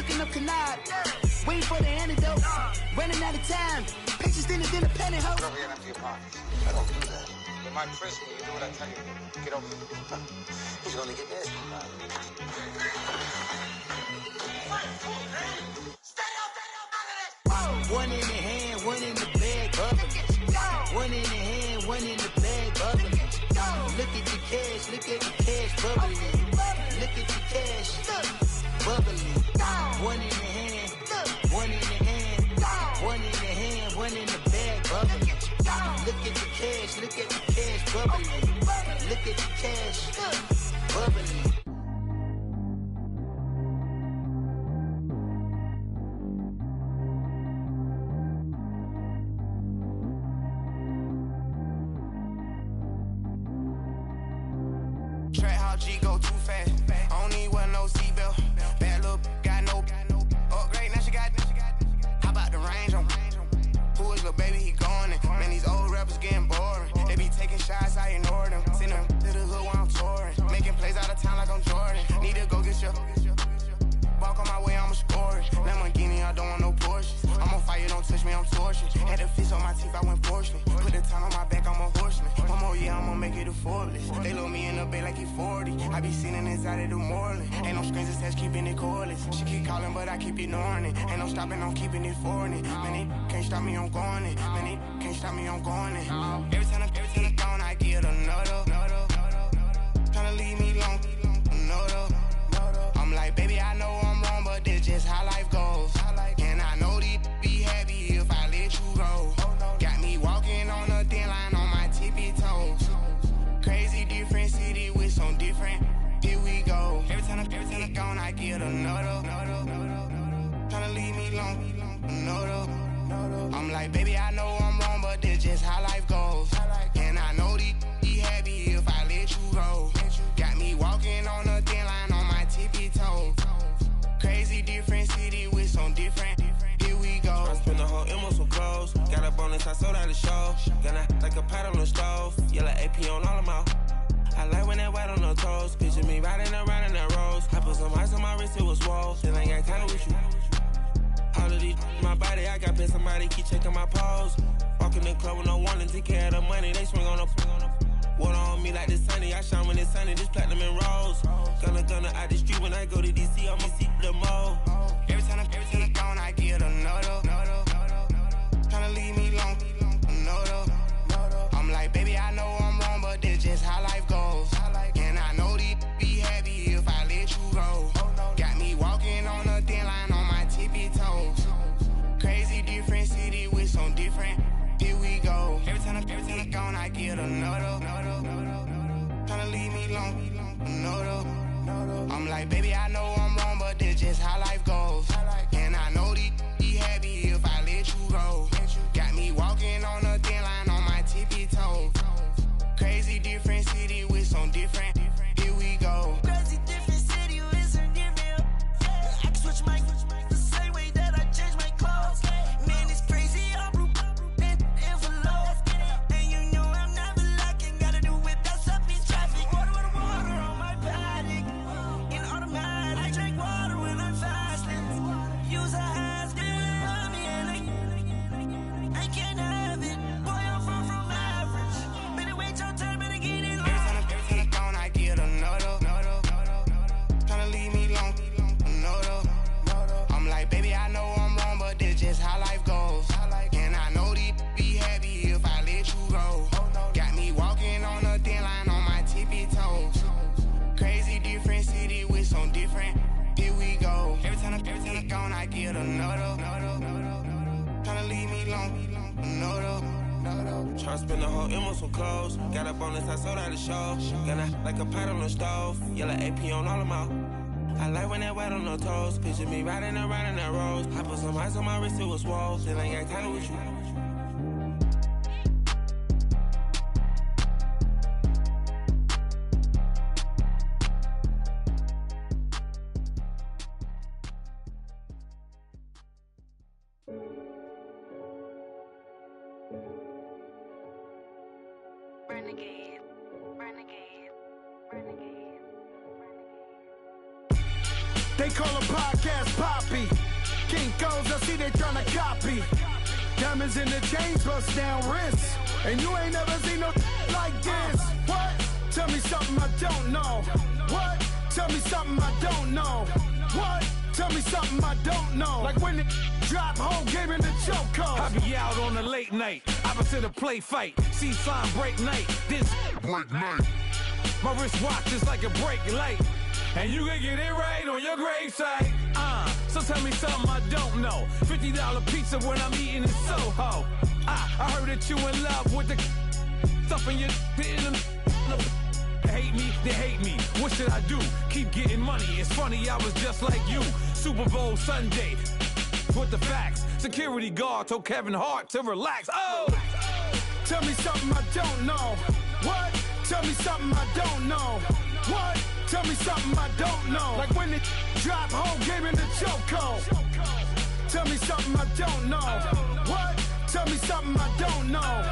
cooking up canard. Waiting for the antidote. Running out of time. Pictures in the penny hoe. Get over here and empty your pockets. I don't do that. You might press me. You do what I tell you. Get over here. He's gonna get nasty. One in the hand, one in the bag, bubbling. One in the hand, one in the bag, bubbling. Look at the cash, bubbling. Look at the cash, bubbling. One in the hand, one in the hand, one in the hand, one in the bag, bubbling. Look at the cash, bubbling. Look at the cash, bubbling. G go too fast. I don't need wear no seatbelt. Bad little got no upgrade. Now she got. How about the range on? Who is little baby? He going in. Man, these old rappers getting boring. They be taking shots, I ignore them. Send them to the hood while I'm touring. Making plays out of town like I'm Jordan. Need to go get your. Walk on my way, I'ma score it. Lamborghini, I don't want no Porsches. I'm on fire, don't touch me, I'm tortured. Had the fish on my teeth, I went porcelain. Put the time on my back, I'm a horseman. One more year, I'ma make it a Forbes. They load me in the bay like he 40. I be sitting inside of the Moreland. Ain't no screens attached, keeping it cordless. She keep calling, but I keep ignoring it. Ain't no stopping, I'm keeping it foreign it. Man, they can't stop me, I'm going it. Man, they can't stop me, I'm going it. Every time I'm gone, I get another. Tryna leave me long, another. I'm like, baby, I know I'm wrong, but this just how life goes. And I know these be happy if I let you go. Got me walking on a thin line on my tippy toes. Crazy different city with some different. Here we go. Every time I'm gone, I get another. Tryna leave me long, another. I'm like, baby, I know I'm wrong, but this just how life goes. And I know these be happy if I let you go. Got me walking on a thin line on my tippy toes. Crazy different city with some different. Here we go. I spent the whole M on some clothes. Got a bonus, I sold out the show. Gonna like a pot on the stove. Yellow AP on all of my. I like when that white on the toes. Picture me riding around in that rose. I put some ice on my wrist, it was swole. Then I got kinda with you. All of these, my body, I got pay somebody keep checking my pose. Walk in the club with no warning, take care of the money. They swing on the. Water on me like the sunny, I shine when it's sunny, this platinum and rose. Gonna out the street when I go to DC, I'ma see the mo. Every time I'm gone, I get another. Tryna leave me long, another. I'm like, baby, I know I'm wrong, but this just how life goes. And I know these be happy if I let you go. Got me walking on a thin line on my tippy toes. Crazy different city with some different. Here we go. Every time I'm gone, I get another. Tryna leave me long, another. I'm like, baby, I know I'm wrong, but this just how life goes. And I know these be happy if I let you go. Got me walking on a thin line on my tippy toes. Crazy different city with some different. Here we go. Crazy different city with some different. I can switch my the same way that I change my clothes. Man, it's crazy. I'm blue envelope. And you know I'm never lacking. Gotta do it, that's up in traffic. Water on my paddock. In automatic. I drink water when I'm fasting. Use a hands, girl, me and I can't have it. Boy, I'm from average. Better wait your turn, better get it. Every time I'm gone, I get another. Tryna leave me long, another. I'm like, baby, I know I'm wrong, but this just how life goes. And I know these be happy if I let you go. Got me walking on a thin line on my tippy toes. Crazy different city with some different. Here we go. Every time I'm gone, I get another. Tryna leave me long, another. Tryna spend the whole M on some clothes. Got a bonus, I sold out the show. Gonna like a pot on the stove. Yellow AP on all of my. I like when that white on the toes. Picture me riding around in that rose. I put some ice on my wrist, it was swole. Then I got kinda with you. Renegade, renegade, renegade, renegade. They call him Podcast Poppy. Kinkos, I see they tryna copy. Diamonds in the chains, bust down wrists. And you ain't never seen no like this. What? Tell me something I don't know. What? Tell me something I don't know. What? Tell me something I don't know. Like when it drop, whole game in the chokehold. I be out on a late night, opposite a play fight. See sign break night, this break night. My wristwatch is like a brake light. And you can get it right on your gravesite. So tell me something I don't know. $50 pizza when I'm eating in Soho. I heard that you in love with the stuff in your hate me, they hate me. What should I do? Keep getting money. It's funny, I was just like you. Super Bowl Sunday. With the facts. Security guard told Kevin Hart to relax. Oh! Tell me something I don't know. What? Tell me something I don't know. What? Tell me something I don't know. Like when it drop, whole game in the chokehold. Tell me something I don't know. What? Tell me something I don't know.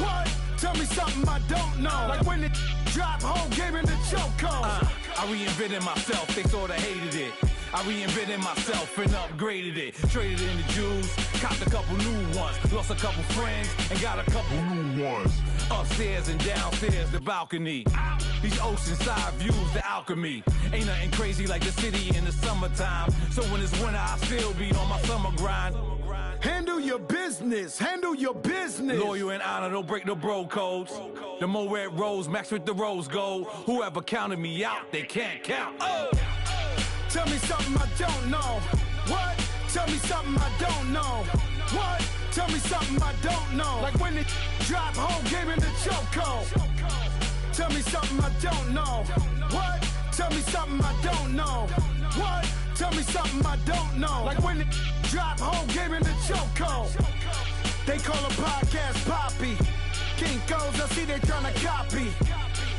What? Tell me something I don't know. Like when it drop, whole game in the chokehold. I reinvented myself, they sorta hated it. I reinvented myself and upgraded it. Traded in the Jews, copped a couple new ones. Lost a couple friends and got a couple new ones. Upstairs and downstairs, the balcony. These oceanside views, the alchemy. Ain't nothing crazy like the city in the summertime. So when it's winter, I still be on my summer grind. Handle your business, handle your business. Loyal and honor, don't break no bro codes. The more red rose, max with the rose gold. Whoever counted me out, they can't count. Oh! Tell me something I don't know. What? Tell me something I don't know. What? Tell me something I don't know. Like when it drop, whole game in the chokehold. Tell me something I don't know. What? Tell me something I don't know. What? Tell me something I don't know. Like when it drop, whole game in the chokehold. They call a podcast Poppy. Kinkos, I see they tryna copy.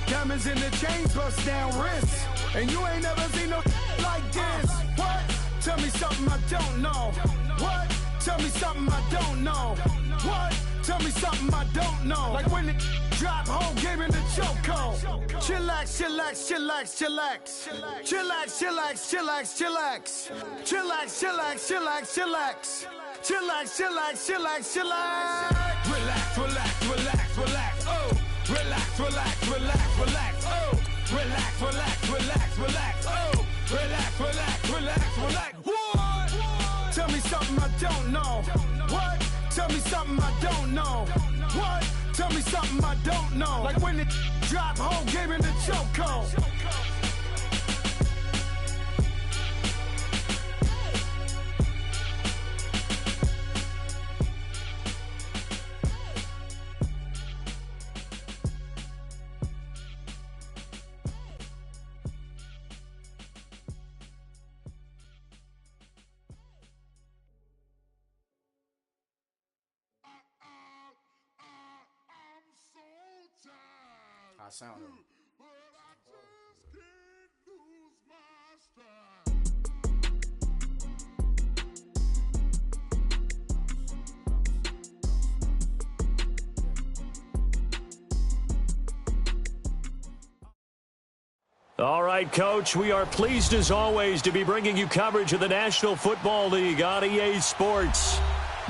Diamonds in the chains, bust down wrists. And you ain't never seen no like this. What? Tell me something I don't know. What? Tell me something I don't know. What? Tell me something I don't know. Like when it drop, whole game in the chokehold. Chillax, chillax, chillax, chillax. Chillax, chillax, chillax, chillax. Chillax, chillax, chillax, chillax. Chillax, chillax, chillax, chillax. Relax, relax, relax, relax. Oh! Relax, relax, relax, relax. Oh! Relax, relax, relax, relax. Oh! Relax, relax, relax, relax. What? Tell me something I don't know. What? Tell me something I don't know. What? Tell me something I don't know. Like when it drop, whole game in the chokehold. I sound him. All right, Coach, we are pleased as always to be bringing you coverage of the National Football League on EA Sports.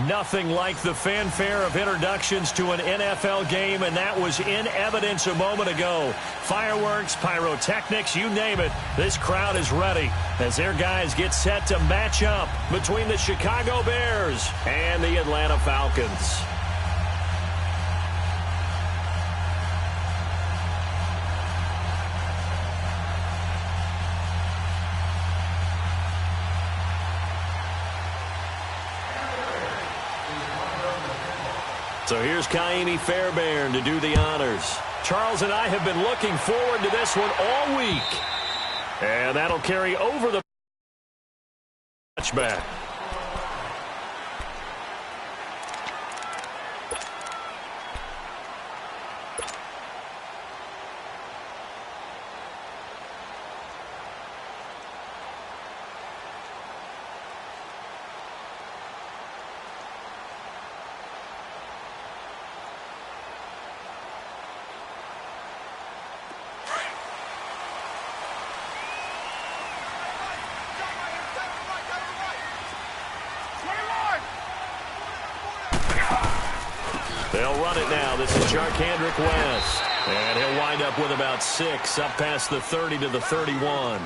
Nothing like the fanfare of introductions to an NFL game, and that was in evidence a moment ago. Fireworks, pyrotechnics, you name it. This crowd is ready as their guys get set to match up between the Chicago Bears and the Atlanta Falcons. So here's Kaimi Fairbairn to do the honors. Charles and I have been looking forward to this one all week. And that'll carry over the touchback. They'll run it now. This is Jarkandrick West. And he'll wind up with about 6 up past the 30 to the 31.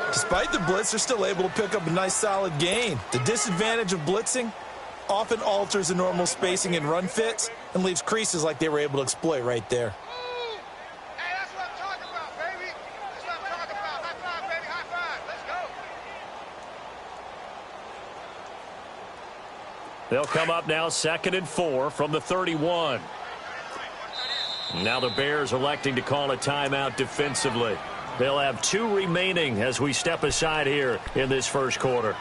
Despite the blitz, they're still able to pick up a nice solid gain. The disadvantage of blitzing often alters the normal spacing and run fits and leaves creases like they were able to exploit right there. Hey, that's what I'm talking about, baby. That's what I'm talking about. High five, baby. High five. Let's go. They'll come up now 2nd and 4 from the 31. Now the Bears electing to call a timeout defensively. They'll have 2 remaining as we step aside here in this first quarter.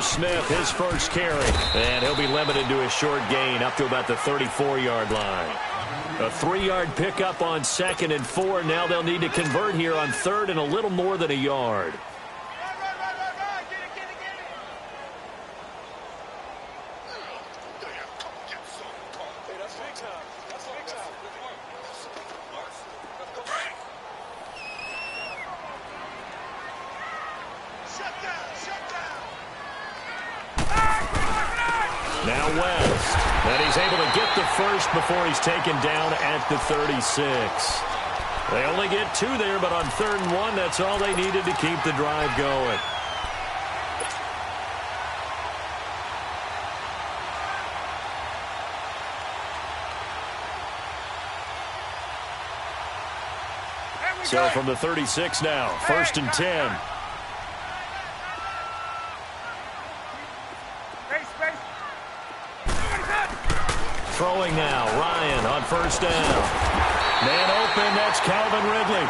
Smith, his first carry, and he'll be limited to a short gain up to about the 34-yard line. A 3-yard pickup on 2nd and 4. Now they'll need to convert here on 3rd and a little more than a yard. Now West, and he's able to get the first before he's taken down at the 36. They only get 2 there, but on 3rd and 1, that's all they needed to keep the drive going. So from the 36 now, 1st and 10. Throwing now, Ryan on 1st down. Man open, that's Calvin Ridley.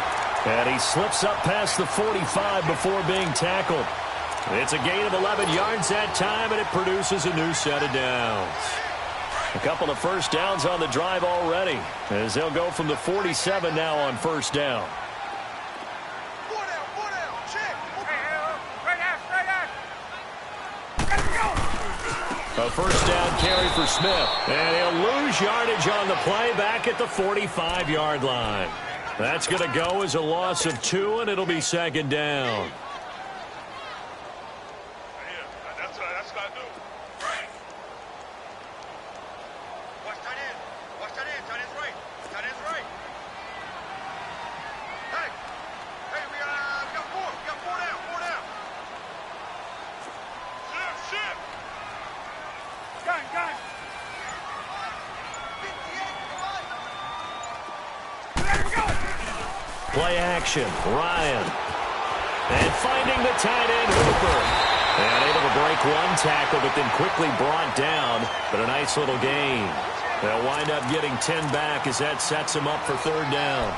And he slips up past the 45 before being tackled. It's a gain of 11 yards that time, and it produces a new set of downs. A couple of first downs on the drive already, as they'll go from the 47 now on 1st down. A 1st down carry for Smith. And he'll lose yardage on the play back at the 45-yard line. That's going to go as a loss of 2, and it'll be 2nd down. That's what I do. Watch tight end. Watch tight end. Tight end's right. Tight end's right. Hey, we got 4. We got 4 down. 4 down. Shift. Gun. Play action, Ryan. And finding the tight end, Hooper. And able to break 1 tackle, but then quickly brought down. But a nice little gain. They'll wind up getting 10 back as that sets them up for 3rd down.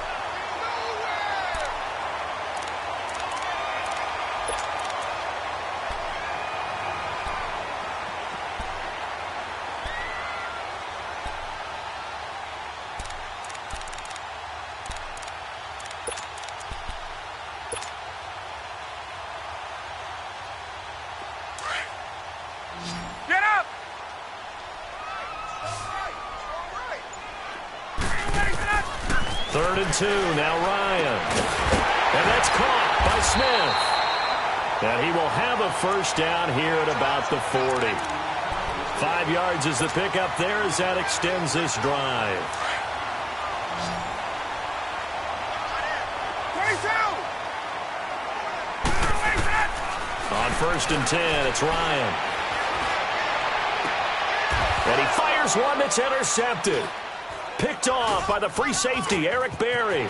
Get up! 3rd and 2, now Ryan. And that's caught by Smith. And he will have a 1st down here at about the 40. 5 yards is the pickup there as that extends this drive. 22! On 1st and 10, it's Ryan. And he fires one that's intercepted. Picked off by the free safety, Eric Berry. And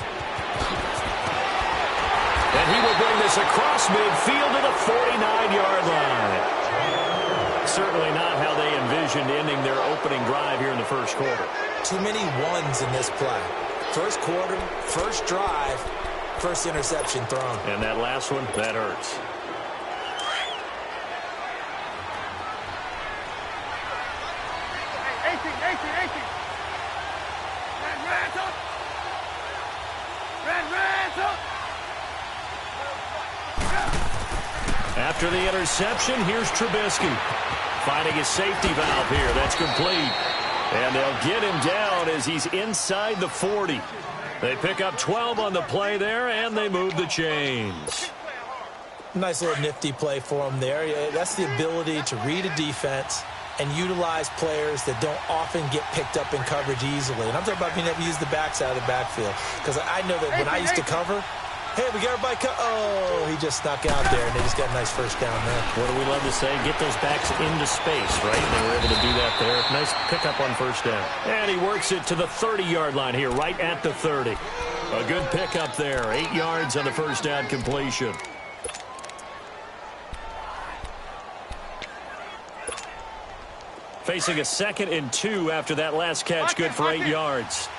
he will bring this across midfield to the 49-yard line. Certainly not how they envisioned ending their opening drive here in the first quarter. Too many ones in this play. First quarter, first drive, first interception thrown. And that last one, that hurts. After the interception, here's Trubisky. Finding his safety valve here. That's complete. And they'll get him down as he's inside the 40. They pick up 12 on the play there, and they move the chains. Nice little nifty play for him there. That's the ability to read a defense and utilize players that don't often get picked up in coverage easily. And I'm talking about being able to use the backside of the backfield. Because I know that when I used to cover, hey, we got everybody oh, he just snuck out there, and they just got a nice first down there. What do we love to say? Get those backs into space, right? They were able to do that there. Nice pickup on first down. And he works it to the 30-yard line here, right at the 30. A good pickup there. 8 yards on the first down completion. Facing a 2nd and 2 after that last catch, good for 8 yards.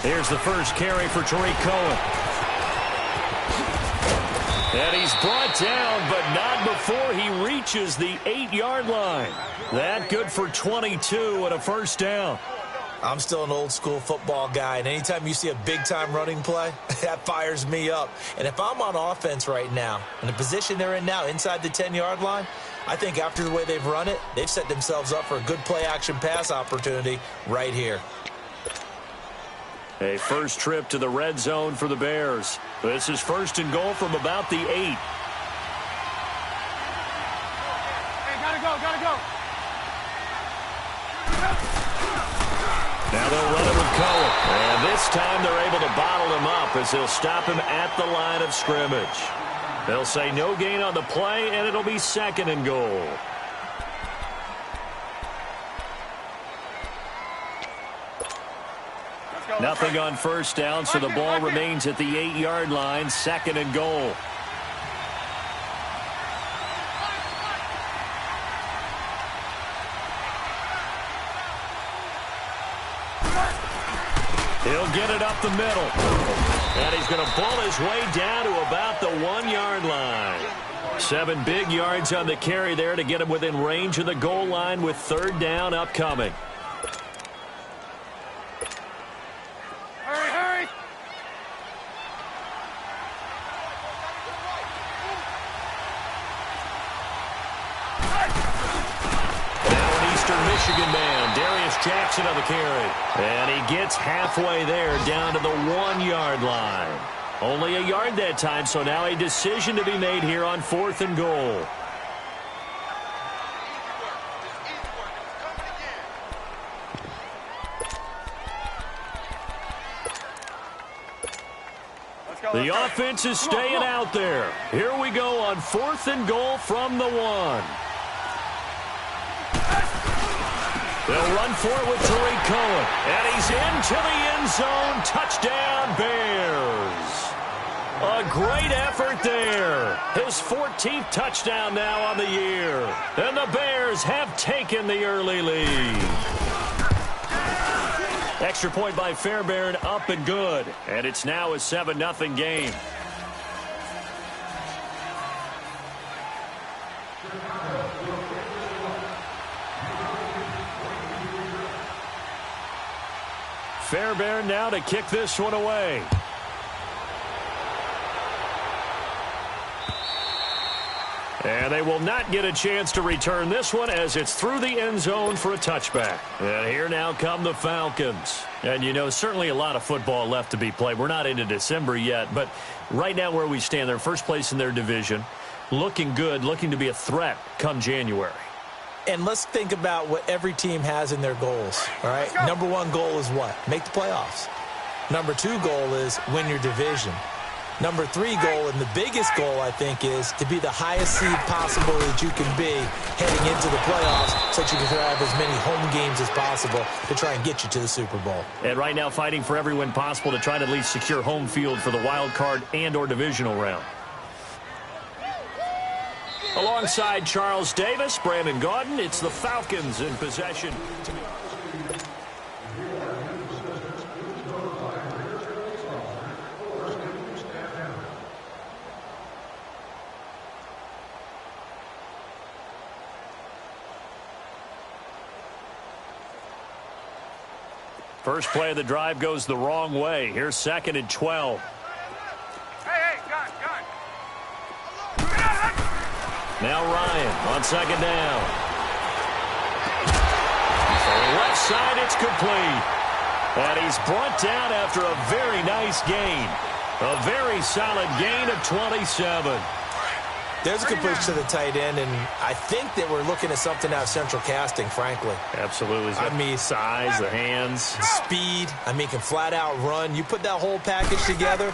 Here's the first carry for Tariq Cohen. And he's brought down, but not before he reaches the 8-yard line. That good for 22 and a first down. I'm still an old-school football guy, and anytime you see a big-time running play, that fires me up. And if I'm on offense right now, in the position they're in now, inside the 10-yard line, I think after the way they've run it, they've set themselves up for a good play-action pass opportunity right here. A first trip to the red zone for the Bears. This is 1st and goal from about the 8. Hey, gotta go. Now they'll run it with Cohen. And this time they're able to bottle him up as they'll stop him at the line of scrimmage. They'll say no gain on the play, and it'll be 2nd and goal. Nothing on first down, so the ball remains at the 8-yard line, 2nd and goal. He'll get it up the middle. And he's going to pull his way down to about the 1-yard line. 7 big yards on the carry there to get him within range of the goal line with 3rd down upcoming. Hurry! Now an Eastern Michigan man, Darius Jackson on the carry. And he gets halfway there down to the 1-yard line. Only a yard that time, so now a decision to be made here on 4th and goal. The offense is staying out there. Here we go on 4th and goal from the 1. They'll run for it with Tariq Cohen. And he's into the end zone. Touchdown, Bears. A great effort there. His 14th touchdown now on the year. And the Bears have taken the early lead. Extra point by Fairbairn, up and good. And it's now a 7-0 game. Fairbairn now to kick this one away. And they will not get a chance to return this one as it's through the end zone for a touchback. And here now come the Falcons. And, you know, certainly a lot of football left to be played. We're not into December yet, but right now where we stand, they're first place in their division. Looking good, looking to be a threat come January. And let's think about what every team has in their goals, all right? Number 1 goal is what? Make the playoffs. Number 2 goal is win your division. Number 3 goal, and the biggest goal, I think, is to be the highest seed possible that you can be heading into the playoffs so that you can have as many home games as possible to try and get you to the Super Bowl. And right now fighting for every win possible to try to at least secure home field for the wild card and or divisional round. Alongside Charles Davis, Brandon Gaudin, it's the Falcons in possession. First play of the drive goes the wrong way. Here's 2nd and 12. Now Ryan on 2nd down. Left side, it's complete. And he's brought down after a very nice gain. A very solid gain of 27. There's a completion to the tight end, and I think that we're looking at something out of Central Casting, frankly. Absolutely. I mean, size, the hands. Speed. I mean, can flat out run. You put that whole package together,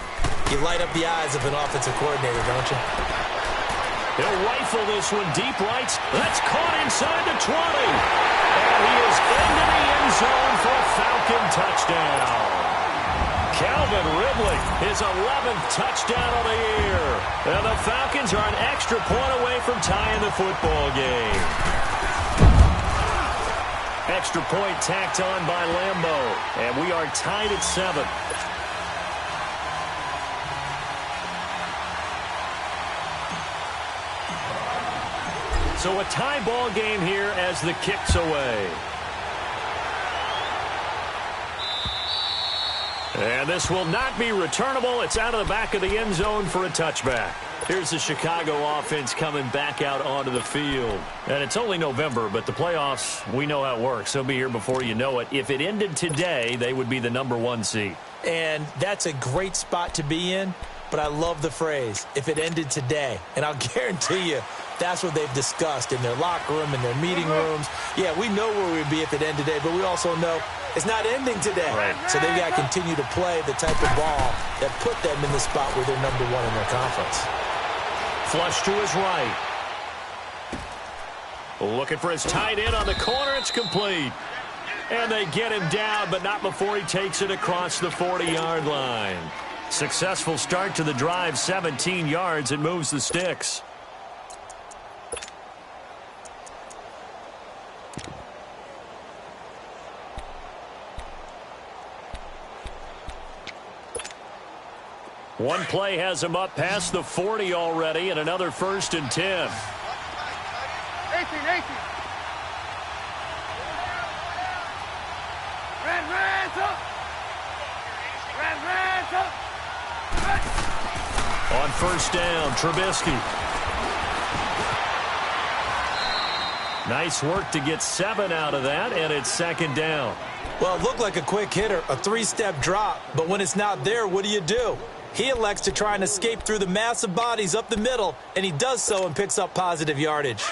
you light up the eyes of an offensive coordinator, don't you? He'll rifle this one deep right. That's caught inside the 20. And he is into the end zone for a Falcon touchdown. Calvin Ridley, his 11th touchdown of the year. And the Falcons are an extra point away from tying the football game. Extra point tacked on by Lambeau. And we are tied at 7. So a tie ball game here as the kick's away. And this will not be returnable. It's out of the back of the end zone for a touchback. Here's the Chicago offense coming back out onto the field. And it's only November, but the playoffs, we know how it works. They'll be here before you know it. If it ended today, they would be the #1 seed. And that's a great spot to be in, but I love the phrase, if it ended today. And I'll guarantee you, that's what they've discussed in their locker room, in their meeting rooms. Yeah, we know where we'd be if it ended today, but we also know it's not ending today. Right. So they've got to continue to play the type of ball that put them in the spot where they're #1 in their conference. Flush to his right. Looking for his tight end on the corner. It's complete. And they get him down, but not before he takes it across the 40-yard line. Successful start to the drive, 17 yards, and moves the sticks. One play has him up past the 40 already, and another 1st and 10. 18. On 1st down, Trubisky. Nice work to get 7 out of that, and it's 2nd down. Well, it looked like a quick hitter, a 3-step drop, but when it's not there, what do? He elects to try and escape through the massive bodies up the middle, and he does so and picks up positive yardage.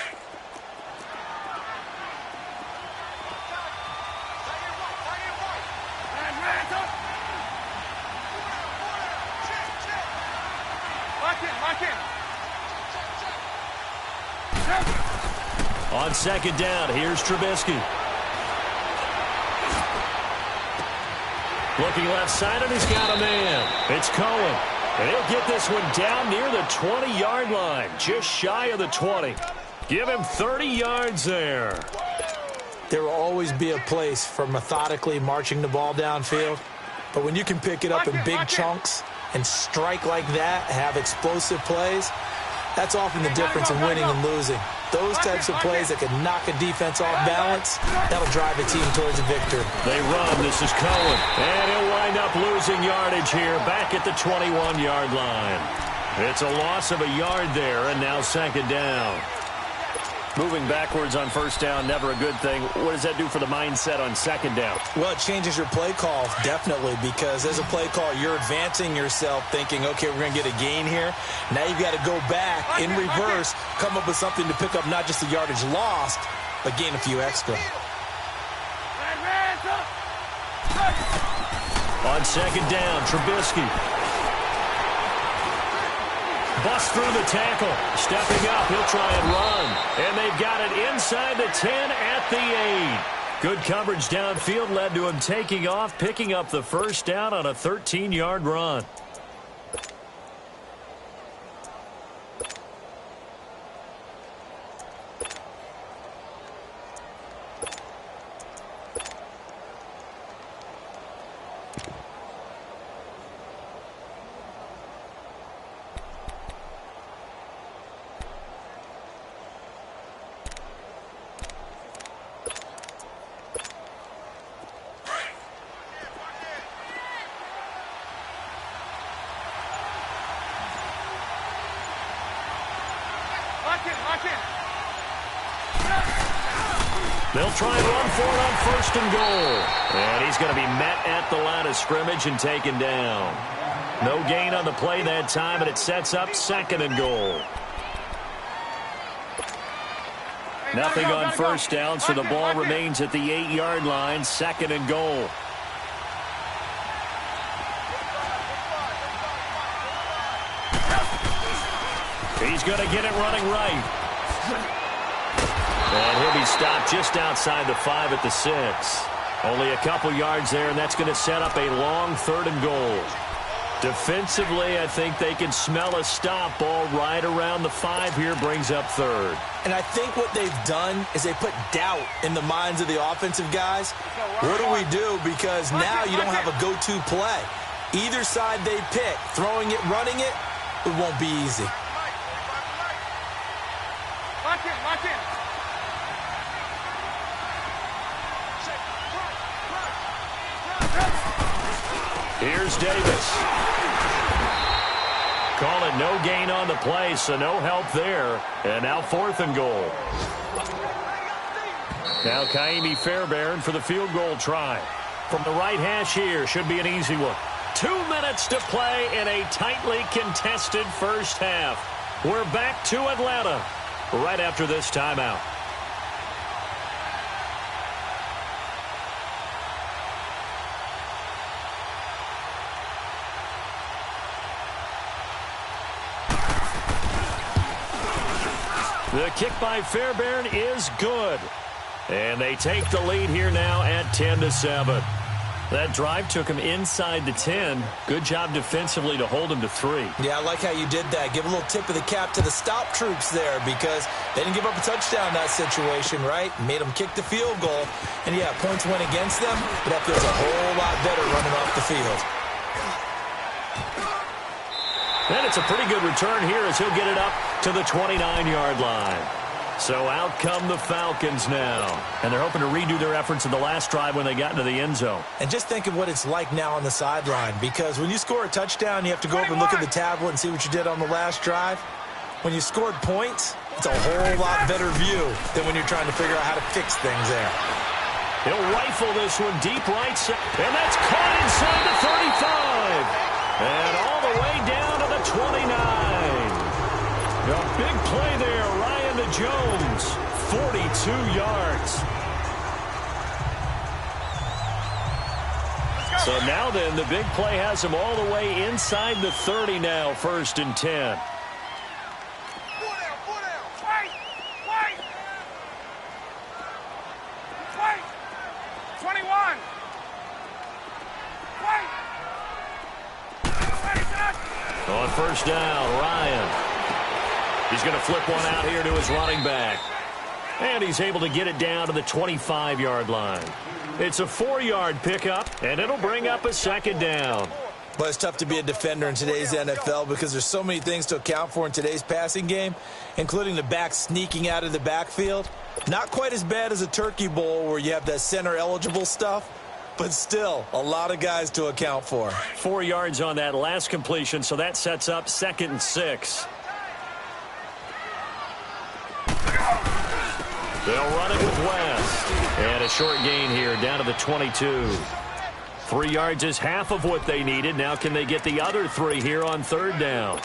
On 2nd down, here's Trubisky. Looking left side, and he's got a man. It's Cohen. And he'll get this one down near the 20-yard line, just shy of the 20. Give him 30 yards there. There will always be a place for methodically marching the ball downfield. But when you can pick it up in big chunks and strike like that, have explosive plays, that's often the difference in winning and losing. Those types of plays that can knock a defense off balance, that'll drive a team towards a victory. They run. This is Cohen. And he'll wind up losing yardage here back at the 21-yard line. It's a loss of a yard there, and now 2nd down. Moving backwards on 1st down, never a good thing. What does that do for the mindset on 2nd down? Well, it changes your play call, definitely, because as a play call, you're advancing yourself thinking, okay, we're going to get a gain here. Now you've got to go back in reverse, come up with something to pick up not just the yardage lost, but gain a few extra. On 2nd down, Trubisky. Busts through the tackle. Stepping up, he'll try and run. And they've got it inside the 10 at the 8. Good coverage downfield led to him taking off, picking up the 1st down on a 13-yard run. They'll try and run for it on 1st and goal. And he's going to be met at the line of scrimmage and taken down. No gain on the play that time, and it sets up 2nd and goal. Nothing on 1st down, so the ball remains at the 8-yard line, 2nd and goal. He's going to get it running right. And he'll be stopped just outside the 5 at the 6. Only a couple yards there, and that's going to set up a long 3rd and goal. Defensively, I think they can smell a stop ball right around the 5 here, brings up 3rd. And I think what they've done is they put doubt in the minds of the offensive guys. What do we do? Because now you don't have a go-to play. Either side they pick, throwing it, running it, it won't be easy. Lock in. Here's Davis. Call it no gain on the play, so no help there. And now 4th and goal. Now Kaimi Fairbairn for the field goal try. From the right hash here, should be an easy one. 2 minutes to play in a tightly contested first half. We're back to Atlanta right after this timeout. The kick by Fairbairn is good. And they take the lead here now at 10-7. That drive took him inside the 10. Good job defensively to hold him to 3. Yeah, I like how you did that. Give a little tip of the cap to the stop troops there because they didn't give up a touchdown in that situation, right? Made them kick the field goal. And, yeah, points went against them, but that feels a whole lot better running off the field. And it's a pretty good return here as he'll get it up to the 29-yard line. So out come the Falcons now. And they're hoping to redo their efforts in the last drive when they got into the end zone. And just think of what it's like now on the sideline, because when you score a touchdown, you have to go over and look at the tablet and see what you did on the last drive. When you scored points, it's a whole lot better view than when you're trying to figure out how to fix things there. He'll rifle this one deep right side. And that's caught inside the 35. And all the way down to the 29. A big play there, Ryan to Jones. 42 yards. So now then, the big play has him all the way inside the 30 now, 1st and 10. On 1st down, Ryan. He's going to flip one out here to his running back. And he's able to get it down to the 25-yard line. It's a 4-yard pickup, and it'll bring up a 2nd down. But it's tough to be a defender in today's NFL because there's so many things to account for in today's passing game, including the back sneaking out of the backfield. Not quite as bad as a Turkey Bowl where you have that center-eligible stuff, but still a lot of guys to account for. 4 yards on that last completion, so that sets up 2nd and 6. They'll run it with West. And a short gain here down to the 22. 3 yards is half of what they needed. Now can they get the other 3 here on 3rd down?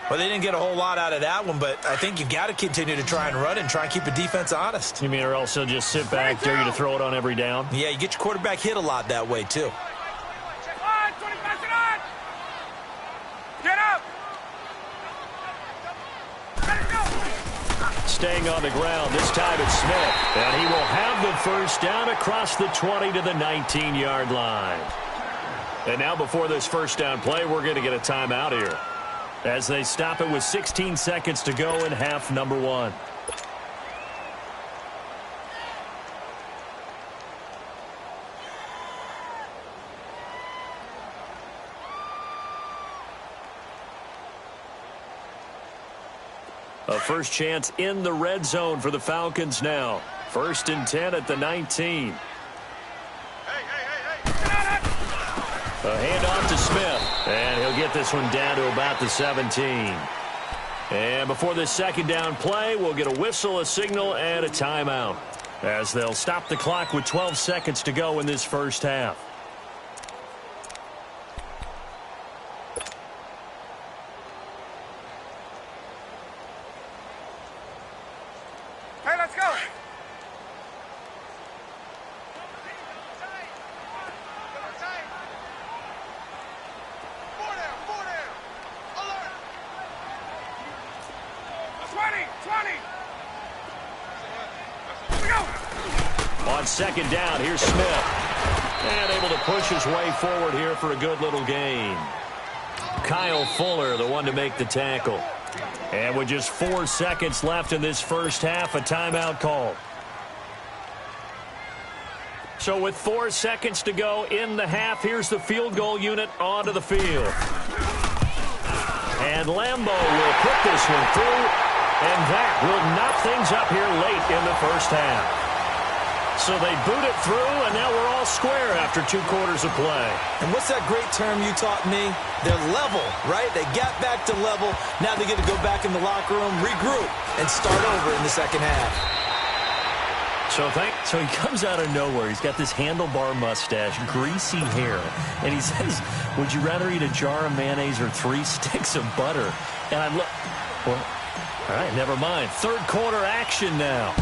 Well, they didn't get a whole lot out of that one, but I think you got to continue to try and run and try and keep the defense honest. You mean or else they'll just sit back, dare you to throw it on every down? Yeah, you get your quarterback hit a lot that way, too. Get up! Staying on the ground, this time it's Smith. And he will have the 1st down across the 20 to the 19-yard line. And now before this 1st down play, we're going to get a timeout here, as they stop it with 16 seconds to go in half number 1. A first chance in the red zone for the Falcons now. 1st and 10 at the 19. A handoff to Smith. And he'll get this one down to about the 17. And before this second down play, we'll get a whistle, a signal, and a timeout, as they'll stop the clock with 12 seconds to go in this first half. Hey, let's go. On second down, here's Smith. And able to push his way forward here for a good little gain. Kyle Fuller, the one to make the tackle. And with just 4 seconds left in this first half, a timeout call. So with 4 seconds to go in the half, here's the field goal unit onto the field. And Lambo will put this one through, and that will knock things up here late in the first half. So they boot it through, and now we're all square after 2 quarters of play. And what's that great term you taught me? They're level, right? They got back to level. Now they get to go back in the locker room, regroup, and start over in the second half. So he comes out of nowhere. He's got this handlebar mustache, greasy hair, and he says, would you rather eat a jar of mayonnaise or 3 sticks of butter? And I look, well, all right, never mind. Third quarter action now.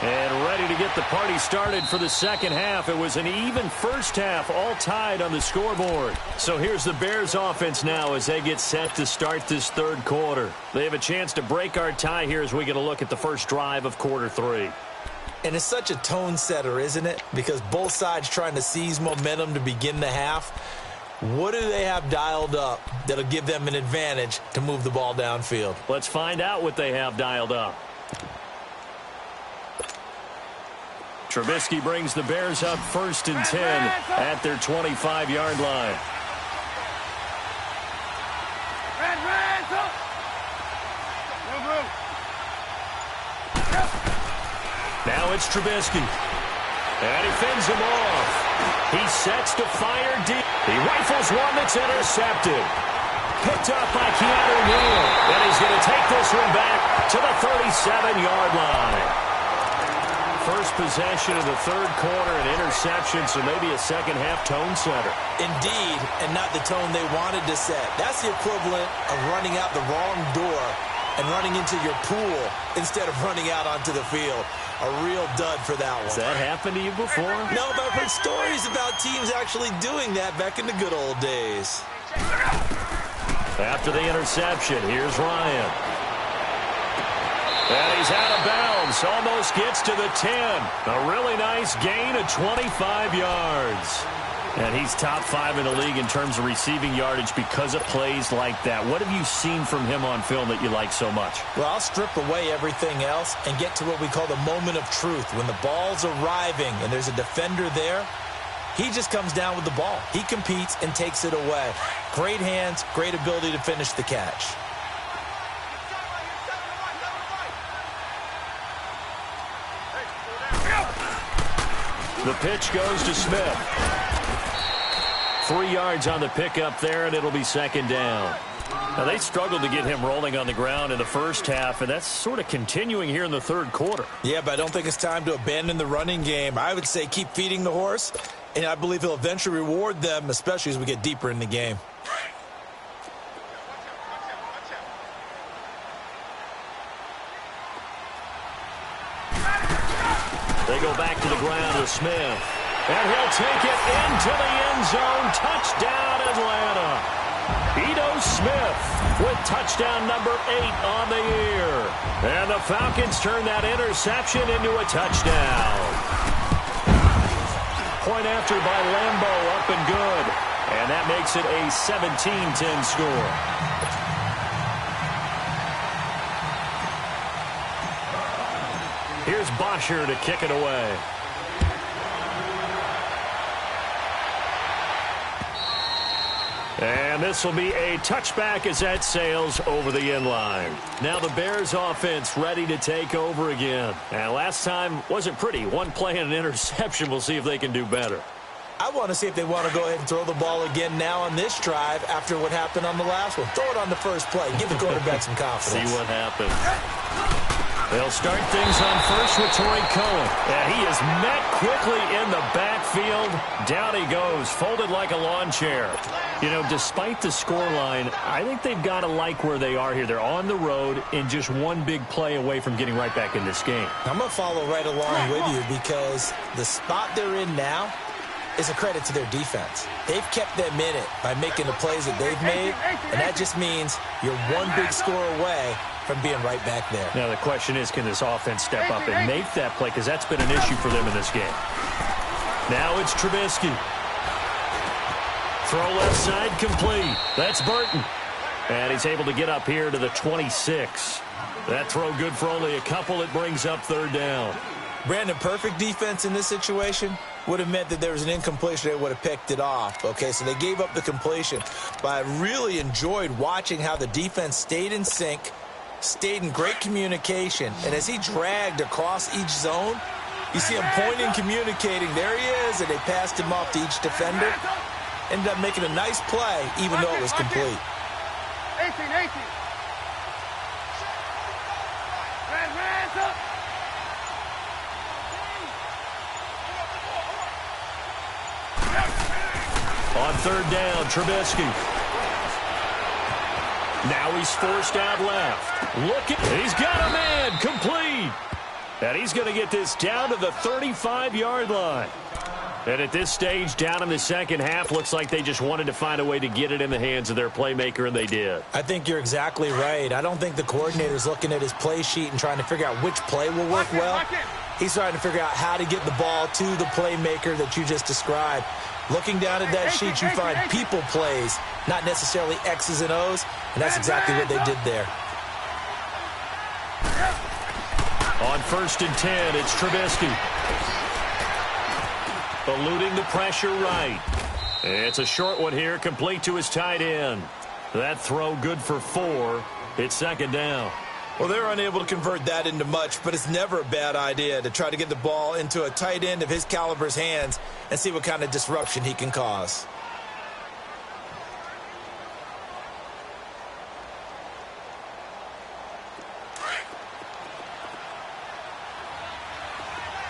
And ready to get the party started for the second half. It was an even first half, all tied on the scoreboard. So here's the Bears offense now as they get set to start this third quarter. They have a chance to break our tie here as we get a look at the first drive of quarter 3. And it's such a tone setter, isn't it? Because both sides trying to seize momentum to begin the half. What do they have dialed up that'll give them an advantage to move the ball downfield? Let's find out what they have dialed up. Trubisky brings the Bears up 1st and 10 at their 25-yard line. Now it's Trubisky. And he fends him off. He sets to fire deep. He rifles one that's intercepted. Picked up by Keanu Neal. And he's going to take this one back to the 37-yard line. First possession of the third quarter, an interception, so maybe a second-half tone setter. Indeed, and not the tone they wanted to set. That's the equivalent of running out the wrong door and running into your pool instead of running out onto the field. A real dud for that one. Has that happened to you before? No, but I've heard stories about teams actually doing that back in the good old days. After the interception, here's Ryan. And he's out of bounds. Almost gets to the 10. A really nice gain of 25 yards. And he's top 5 in the league in terms of receiving yardage because of plays like that. What have you seen from him on film that you like so much? Well, I'll strip away everything else and get to what we call the moment of truth. When the ball's arriving and there's a defender there, he just comes down with the ball. He competes and takes it away. Great hands, great ability to finish the catch. The pitch goes to Smith. 3 yards on the pickup there, and it'll be second down. Now, they struggled to get him rolling on the ground in the first half, and that's sort of continuing here in the third quarter. Yeah, but I don't think it's time to abandon the running game. I would say keep feeding the horse, and I believe he'll eventually reward them, especially as we get deeper in the game. They go back to the ground with Smith. And he'll take it into the end zone. Touchdown, Atlanta. Ito Smith with touchdown number 8 on the year. And the Falcons turn that interception into a touchdown. Point after by Lambo, up and good. And that makes it a 17-10 score. Here's Bosher to kick it away. And this will be a touchback as that sails over the end line. Now the Bears offense ready to take over again. And last time wasn't pretty. One play and an interception. We'll see if they can do better. I want to see if they want to go ahead and throw the ball again now on this drive after what happened on the last one. Throw it on the first play. Give the quarterback some confidence. See what happens. They'll start things on first with Torrey Cohen. And he is met quickly in the backfield. Down he goes, folded like a lawn chair. You know, despite the scoreline, I think they've got to like where they are here. They're on the road and just one big play away from getting right back in this game. I'm going to follow right along with you because the spot they're in now is a credit to their defense. They've kept them in it by making the plays that they've made, and that just means you're one big score away from being right back there. Now the question is, can this offense step up and make that play? Because that's been an issue for them in this game. Now it's Trubisky. Throw left side complete. That's Burton. And he's able to get up here to the 26. That throw good for only a couple. It brings up third down. Brandon, perfect defense in this situation would have meant that there was an incompletion. They would have picked it off. Okay, so they gave up the completion. But I really enjoyed watching how the defense stayed in sync, stayed in great communication. And as he dragged across each zone, you see him pointing, communicating. There he is, and they passed him off to each defender. Ended up making a nice play, even though it was complete. 18. Hands up. On third down, Trubisky. Now he's forced out left. Look at, he's got a man, complete. And he's going to get this down to the 35-yard line. And at this stage, down in the second half, looks like they just wanted to find a way to get it in the hands of their playmaker, and they did. I think you're exactly right. I don't think the coordinator's looking at his play sheet and trying to figure out which play will work well. He's trying to figure out how to get the ball to the playmaker that you just described. Looking down at that sheet, you find people plays, not necessarily X's and O's, and that's exactly what they did there. On 1st and 10, it's Trubisky. Eluding the pressure right. It's a short one here, complete to his tight end. That throw good for 4. It's second down. Well, they're unable to convert that into much, but it's never a bad idea to try to get the ball into a tight end of his caliber's hands and see what kind of disruption he can cause.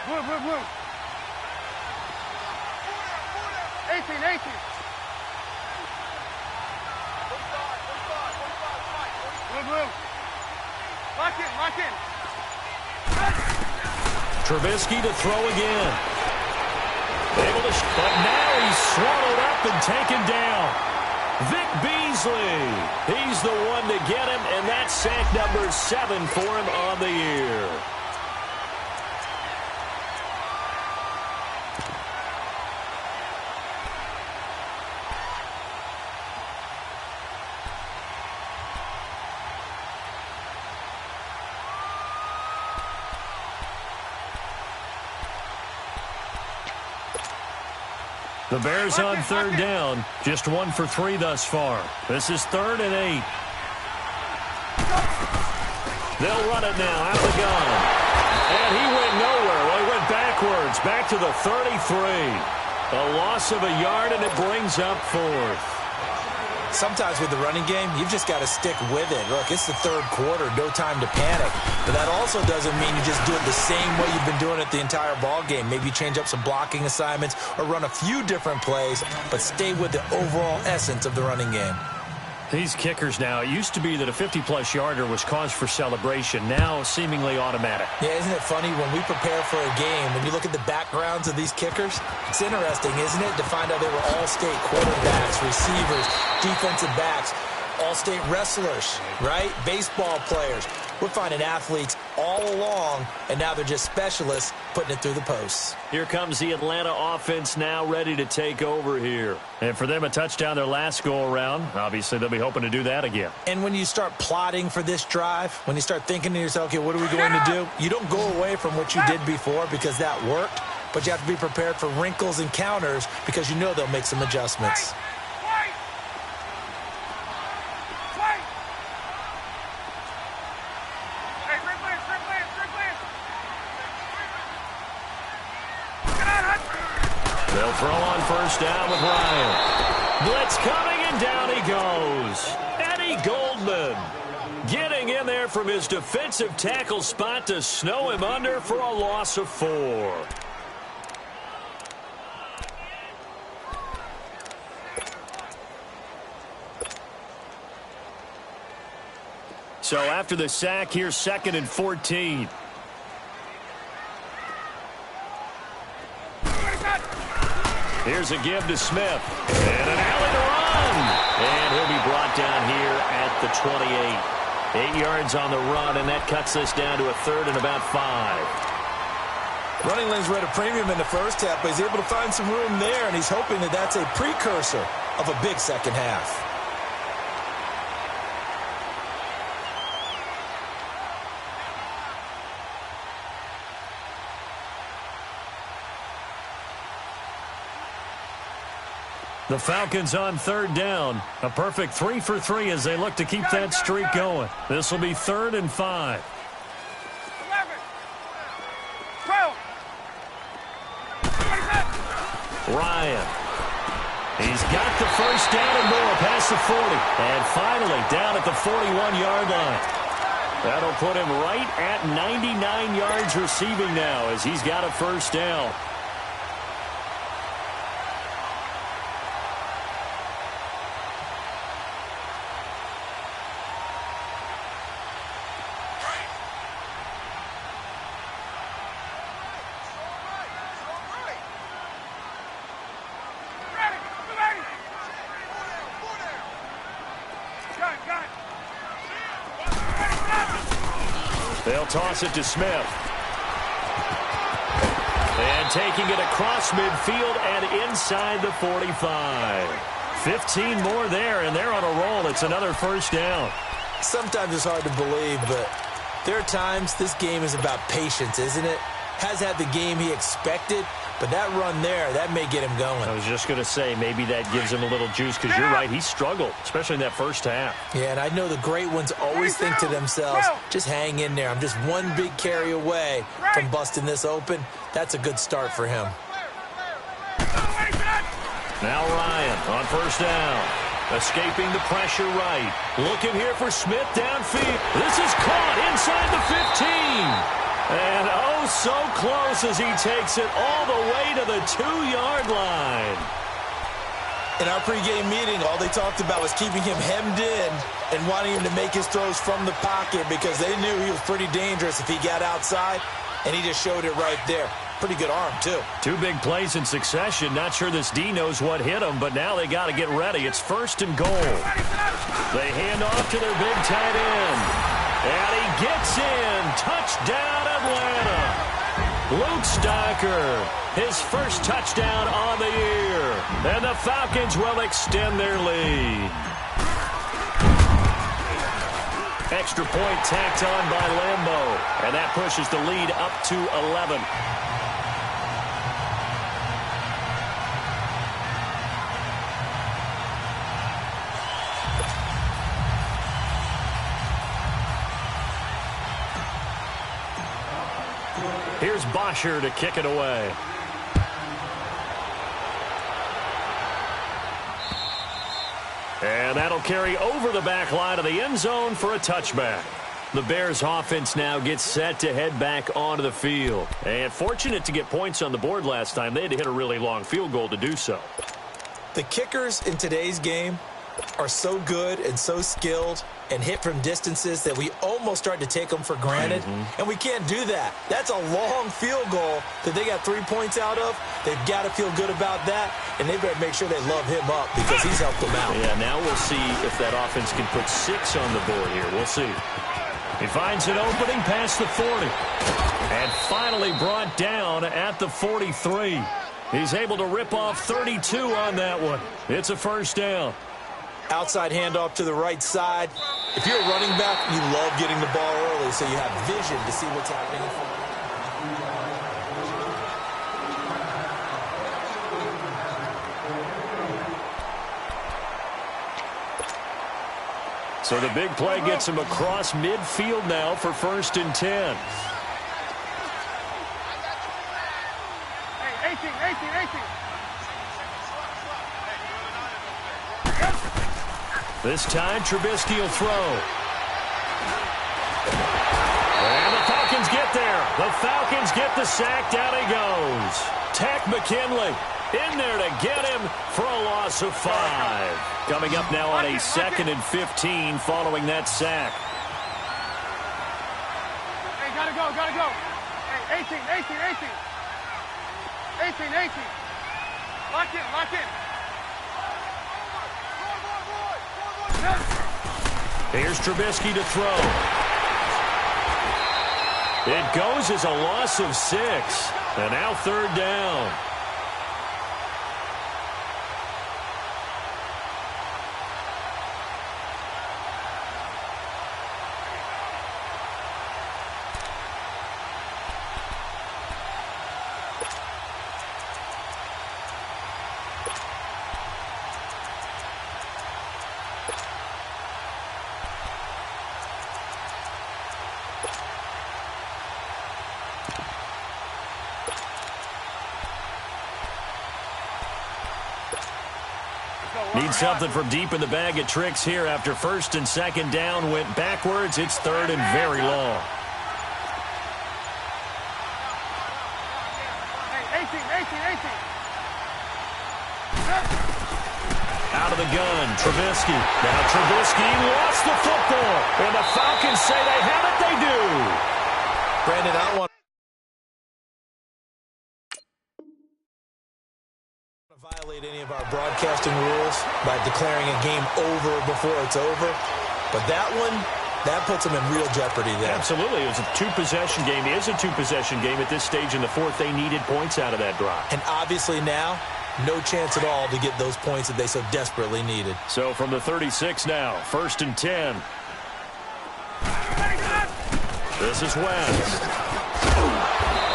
Blue. 18. Blue. Lock in. Trubisky to throw again. But now he's swallowed up and taken down. Vic Beasley. He's the one to get him, and that's sack number 7 for him on the year. The Bears on third down, just 1 for 3 thus far. This is 3rd and 8. They'll run it now out of the gun. And he went nowhere. Well, he went backwards, back to the 33. A loss of a yard, and it brings up 4th. Sometimes with the running game, you've just got to stick with it. Look, it's the 3rd quarter, no time to panic. But that also doesn't mean you just do it the same way you've been doing it the entire ball game. Maybe you change up some blocking assignments or run a few different plays, but stay with the overall essence of the running game. These kickers now, it used to be that a 50-plus yarder was cause for celebration. Now seemingly automatic. Yeah, isn't it funny when we prepare for a game, when you look at the backgrounds of these kickers, it's interesting, isn't it, to find out they were all-state quarterbacks, receivers, defensive backs, all-state wrestlers, right? Baseball players. We're finding athletes all along, and now they're just specialists putting it through the posts. Here comes the Atlanta offense now ready to take over here. And for them, a touchdown their last go-around. Obviously, they'll be hoping to do that again. And when you start plotting for this drive, when you start thinking to yourself, okay, what are we going to do? You don't go away from what you did before because that worked, but you have to be prepared for wrinkles and counters because you know they'll make some adjustments. They'll throw on first down with Ryan. Blitz coming, and down he goes. Eddie Goldman getting in there from his defensive tackle spot to snow him under for a loss of 4. So after the sack, here's 2nd and 14. Here's a give to Smith. And an alley to run. And he'll be brought down here at the 28. 8 yards on the run, and that cuts this down to a 3rd and about 5. Running lanes were at a premium in the first half, but he's able to find some room there, and he's hoping that that's a precursor of a big second half. The Falcons on 3rd down. A perfect 3 for 3 as they look to keep that streak going. This will be 3rd and 5. 11, 12. Ryan. He's got the first down and more past the 40. And finally down at the 41-yard line. That'll put him right at 99 yards receiving now as he's got a first down. They'll toss it to Smith. And taking it across midfield and inside the 45. 15 more there, and they're on a roll. It's another first down. Sometimes it's hard to believe, but there are times this game is about patience, isn't it? Has had the game he expected, but that run there, that may get him going. I was just going to say, maybe that gives him a little juice, because you're right, he struggled, especially in that first half. Yeah, and I know the great ones always think to themselves, just hang in there. I'm just one big carry away from busting this open. That's a good start for him. Now Ryan on first down. Escaping the pressure right. Looking here for Smith downfield. This is caught inside the 15. And oh, so close as he takes it all the way to the 2-yard line. In our pregame meeting, all they talked about was keeping him hemmed in and wanting him to make his throws from the pocket because they knew he was pretty dangerous if he got outside, and he just showed it right there. Pretty good arm, too. 2 big plays in succession. Not sure this D knows what hit him, but now they got to get ready. It's 1st and goal. They hand off to their big tight end. And he gets in. Touchdown, Atlanta. Luke Stocker, his first touchdown on the year. And the Falcons will extend their lead. Extra point tacked on by Lambeau. And that pushes the lead up to 11. Here's Bosher to kick it away. And that'll carry over the back line of the end zone for a touchback. The Bears offense now gets set to head back onto the field. And fortunate to get points on the board last time. They had to hit a really long field goal to do so. The kickers in today's game are so good and so skilled and hit from distances that we almost start to take them for granted. And we can't do that. That's a long field goal that they got 3 points out of. They've got to feel good about that, and they better make sure they love him up because he's helped them out. Yeah, now we'll see if that offense can put 6 on the board here. We'll see. He finds an opening past the 40. And finally brought down at the 43. He's able to rip off 32 on that one. It's a first down. Outside handoff to the right side. If you're a running back, you love getting the ball early so you have vision to see what's happening. So the big play gets him across midfield now for 1st and 10. Hey, 18. This time, Trubisky will throw. And the Falcons get there. The Falcons get the sack. Down he goes. Tech McKinley in there to get him for a loss of 5. Coming up now on a 2nd and 15 following that sack. Hey, gotta go. Hey, 18. 18. Lock in. Here's Trubisky to throw. It goes as a loss of 6. And now 3rd down. Need something from deep in the bag of tricks here after 1st and 2nd down went backwards. It's 3rd and very long. Hey, 18. Out of the gun, Trubisky. Now Trubisky lost the football. And the Falcons say they have it. They do. Brandon, I don't want to violate any of our broadcasting rules by declaring a game over before it's over. But that one, that puts them in real jeopardy there. Absolutely. It was a 2-possession game. It is a 2-possession game at this stage in the 4th. They needed points out of that drive. And obviously now, no chance at all to get those points that they so desperately needed. So from the 36 now, 1st and 10. This is West.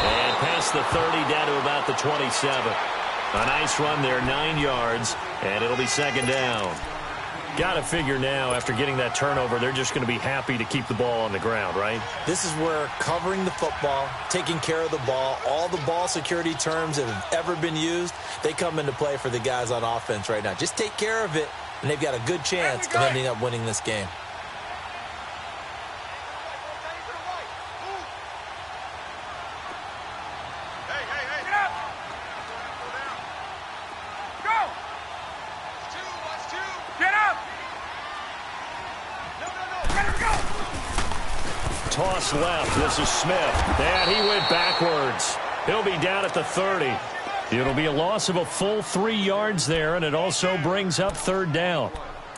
And past the 30 down to about the 27. A nice run there, 9 yards, and it'll be 2nd down. Got to figure now, after getting that turnover, they're just going to be happy to keep the ball on the ground, right? This is where covering the football, taking care of the ball, all the ball security terms that have ever been used, they come into play for the guys on offense right now. Just take care of it, and they've got a good chance of ending up winning this game. Toss left. This is Smith. And he went backwards. He'll be down at the 30. It'll be a loss of a full 3 yards there, and it also brings up 3rd down.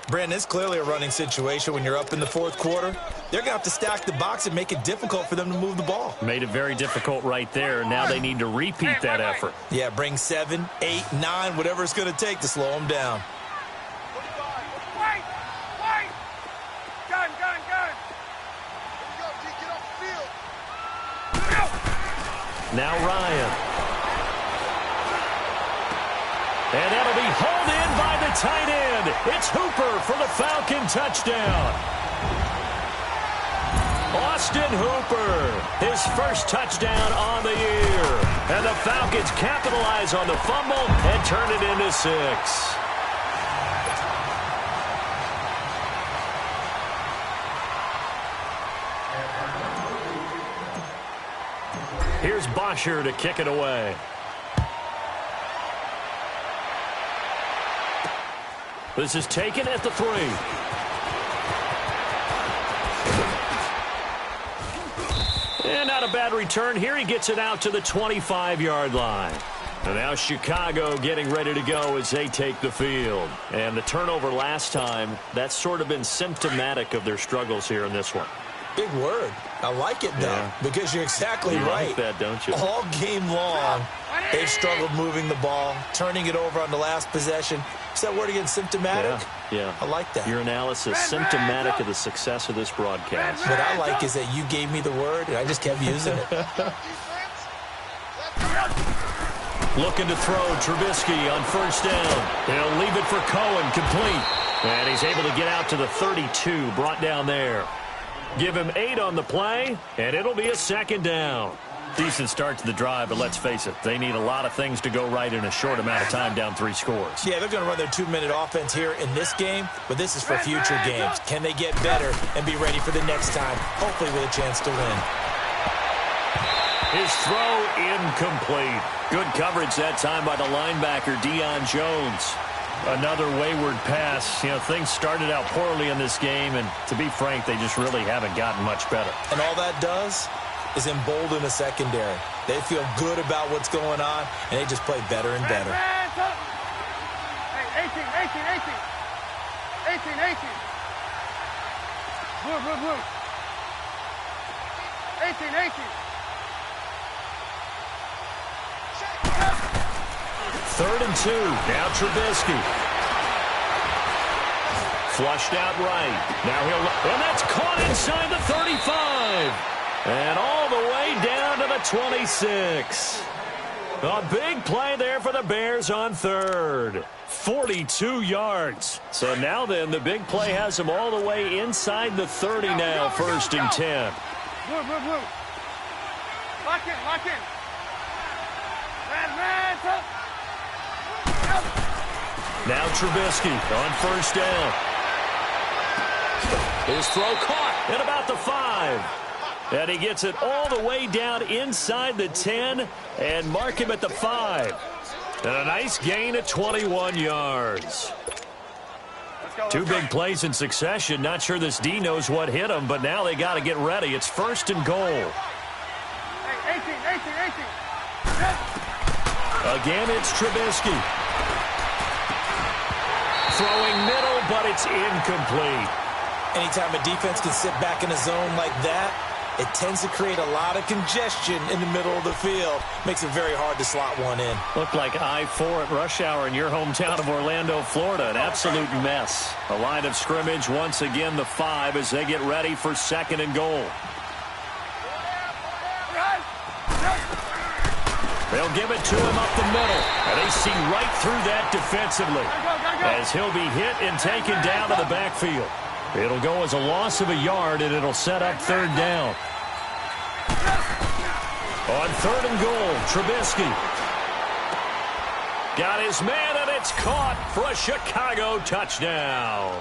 Brandon, it's clearly a running situation when you're up in the 4th quarter. They're going to have to stack the box and make it difficult for them to move the ball. Made it very difficult right there. Now they need to repeat that effort. Yeah, bring 7, 8, 9, whatever it's going to take to slow them down. Now Ryan. And that'll be hauled in by the tight end. It's Hooper for the Falcon touchdown. Austin Hooper, his first touchdown on the year. And the Falcons capitalize on the fumble and turn it into 6. Here's Bosher to kick it away. This is taken at the 3. And not a bad return. Here he gets it out to the 25-yard line. And now Chicago getting ready to go as they take the field. And the turnover last time, that's sort of been symptomatic of their struggles here in this one. Big word. I like it, though, because you're exactly right. Like that, don't you? All game long, they've struggled moving the ball, turning it over on the last possession. Is that word again, symptomatic? Yeah. I like that. Your analysis, symptomatic of the success of this broadcast. What I like is that you gave me the word, and I just kept using it. Looking to throw Trubisky on 1st down. He'll leave it for Cohen, complete. And he's able to get out to the 32, brought down there. Give him 8 on the play, and it'll be a 2nd down. Decent start to the drive, but let's face it, they need a lot of things to go right in a short amount of time, down 3 scores. Yeah, they're going to run their 2-minute offense here in this game, but this is for future games. Can they get better and be ready for the next time, hopefully with a chance to win? His throw incomplete. Good coverage that time by the linebacker, Deion Jones. Another wayward pass. You know, things started out poorly in this game, and to be frank, they just really haven't gotten much better. And all that does is embolden the secondary. They feel good about what's going on, and they just play better and better. Hey, 18. Blue. 18. 3rd and 2. Now Trubisky. Flushed out right. Now and that's caught inside the 35. And all the way down to the 26. A big play there for the Bears on 3rd. 42 yards. So now then, the big play has them all the way inside the 30 now, 1st and 10. Blue. Lock in. Red. Now Trubisky on 1st down. His throw caught at about the 5. And he gets it all the way down inside the 10 and mark him at the 5. And a nice gain at 21 yards. 2 big plays in succession. Not sure this D knows what hit him, but now they got to get ready. It's 1st and goal. Hey, 18. Again, it's Trubisky. Throwing middle, but it's incomplete. Anytime a defense can sit back in a zone like that, it tends to create a lot of congestion in the middle of the field. Makes it very hard to slot one in. Looked like I-4 at rush hour in your hometown of Orlando, Florida. An absolute mess. A line of scrimmage, once again, the 5 as they get ready for 2nd and goal. They'll give it to him up the middle. And they see right through that defensively. As he'll be hit and taken down to the backfield. It'll go as a loss of a yard, and it'll set up 3rd down. On 3rd and goal, Trubisky. Got his man, and it's caught for a Chicago touchdown.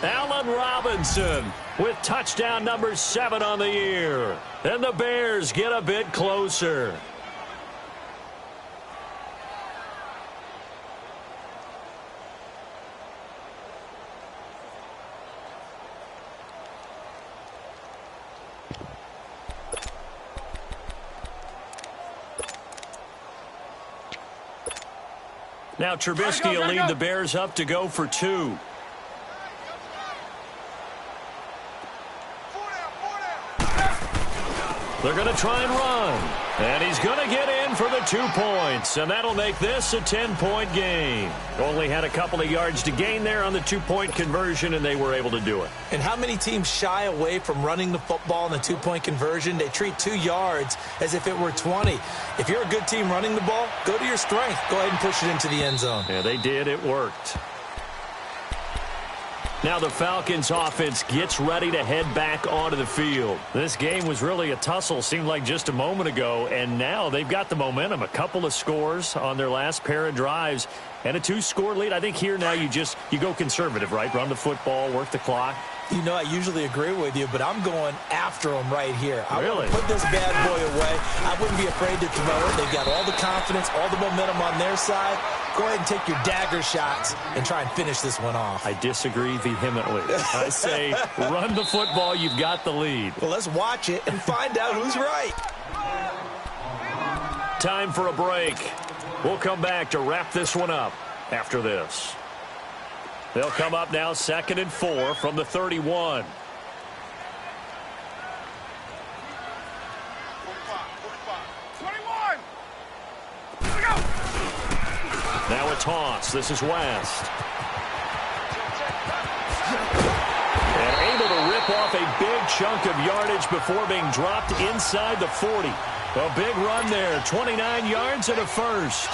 Allen Robinson with touchdown number 7 on the year. And the Bears get a bit closer. Now Trubisky will lead the Bears up to go for 2. They're going to try and run. And he's going to get in for the 2 points. And that'll make this a 10-point game. Only had a couple of yards to gain there on the 2-point conversion, and they were able to do it. And how many teams shy away from running the football in the 2-point conversion? They treat 2 yards as if it were 20. If you're a good team running the ball, go to your strength. Go ahead and push it into the end zone. Yeah, they did. It worked. Now the Falcons offense gets ready to head back onto the field. This game was really a tussle, seemed like just a moment ago, and now they've got the momentum. A couple of scores on their last pair of drives and a 2-score lead. I think here now you go conservative, right? Run the football, work the clock. You know, I usually agree with you, but I'm going after them right here. I really want to put this bad boy away. I wouldn't be afraid to throw it. They've got all the confidence, all the momentum on their side. Go ahead and take your dagger shots and try and finish this one off. I disagree vehemently. I say run the football. You've got the lead. Well, let's watch it and find out who's right. Time for a break. We'll come back to wrap this one up after this. They'll come up now 2nd and 4 from the 31. Now a toss. This is West. And able to rip off a big chunk of yardage before being dropped inside the 40. A big run there. 29 yards and a first.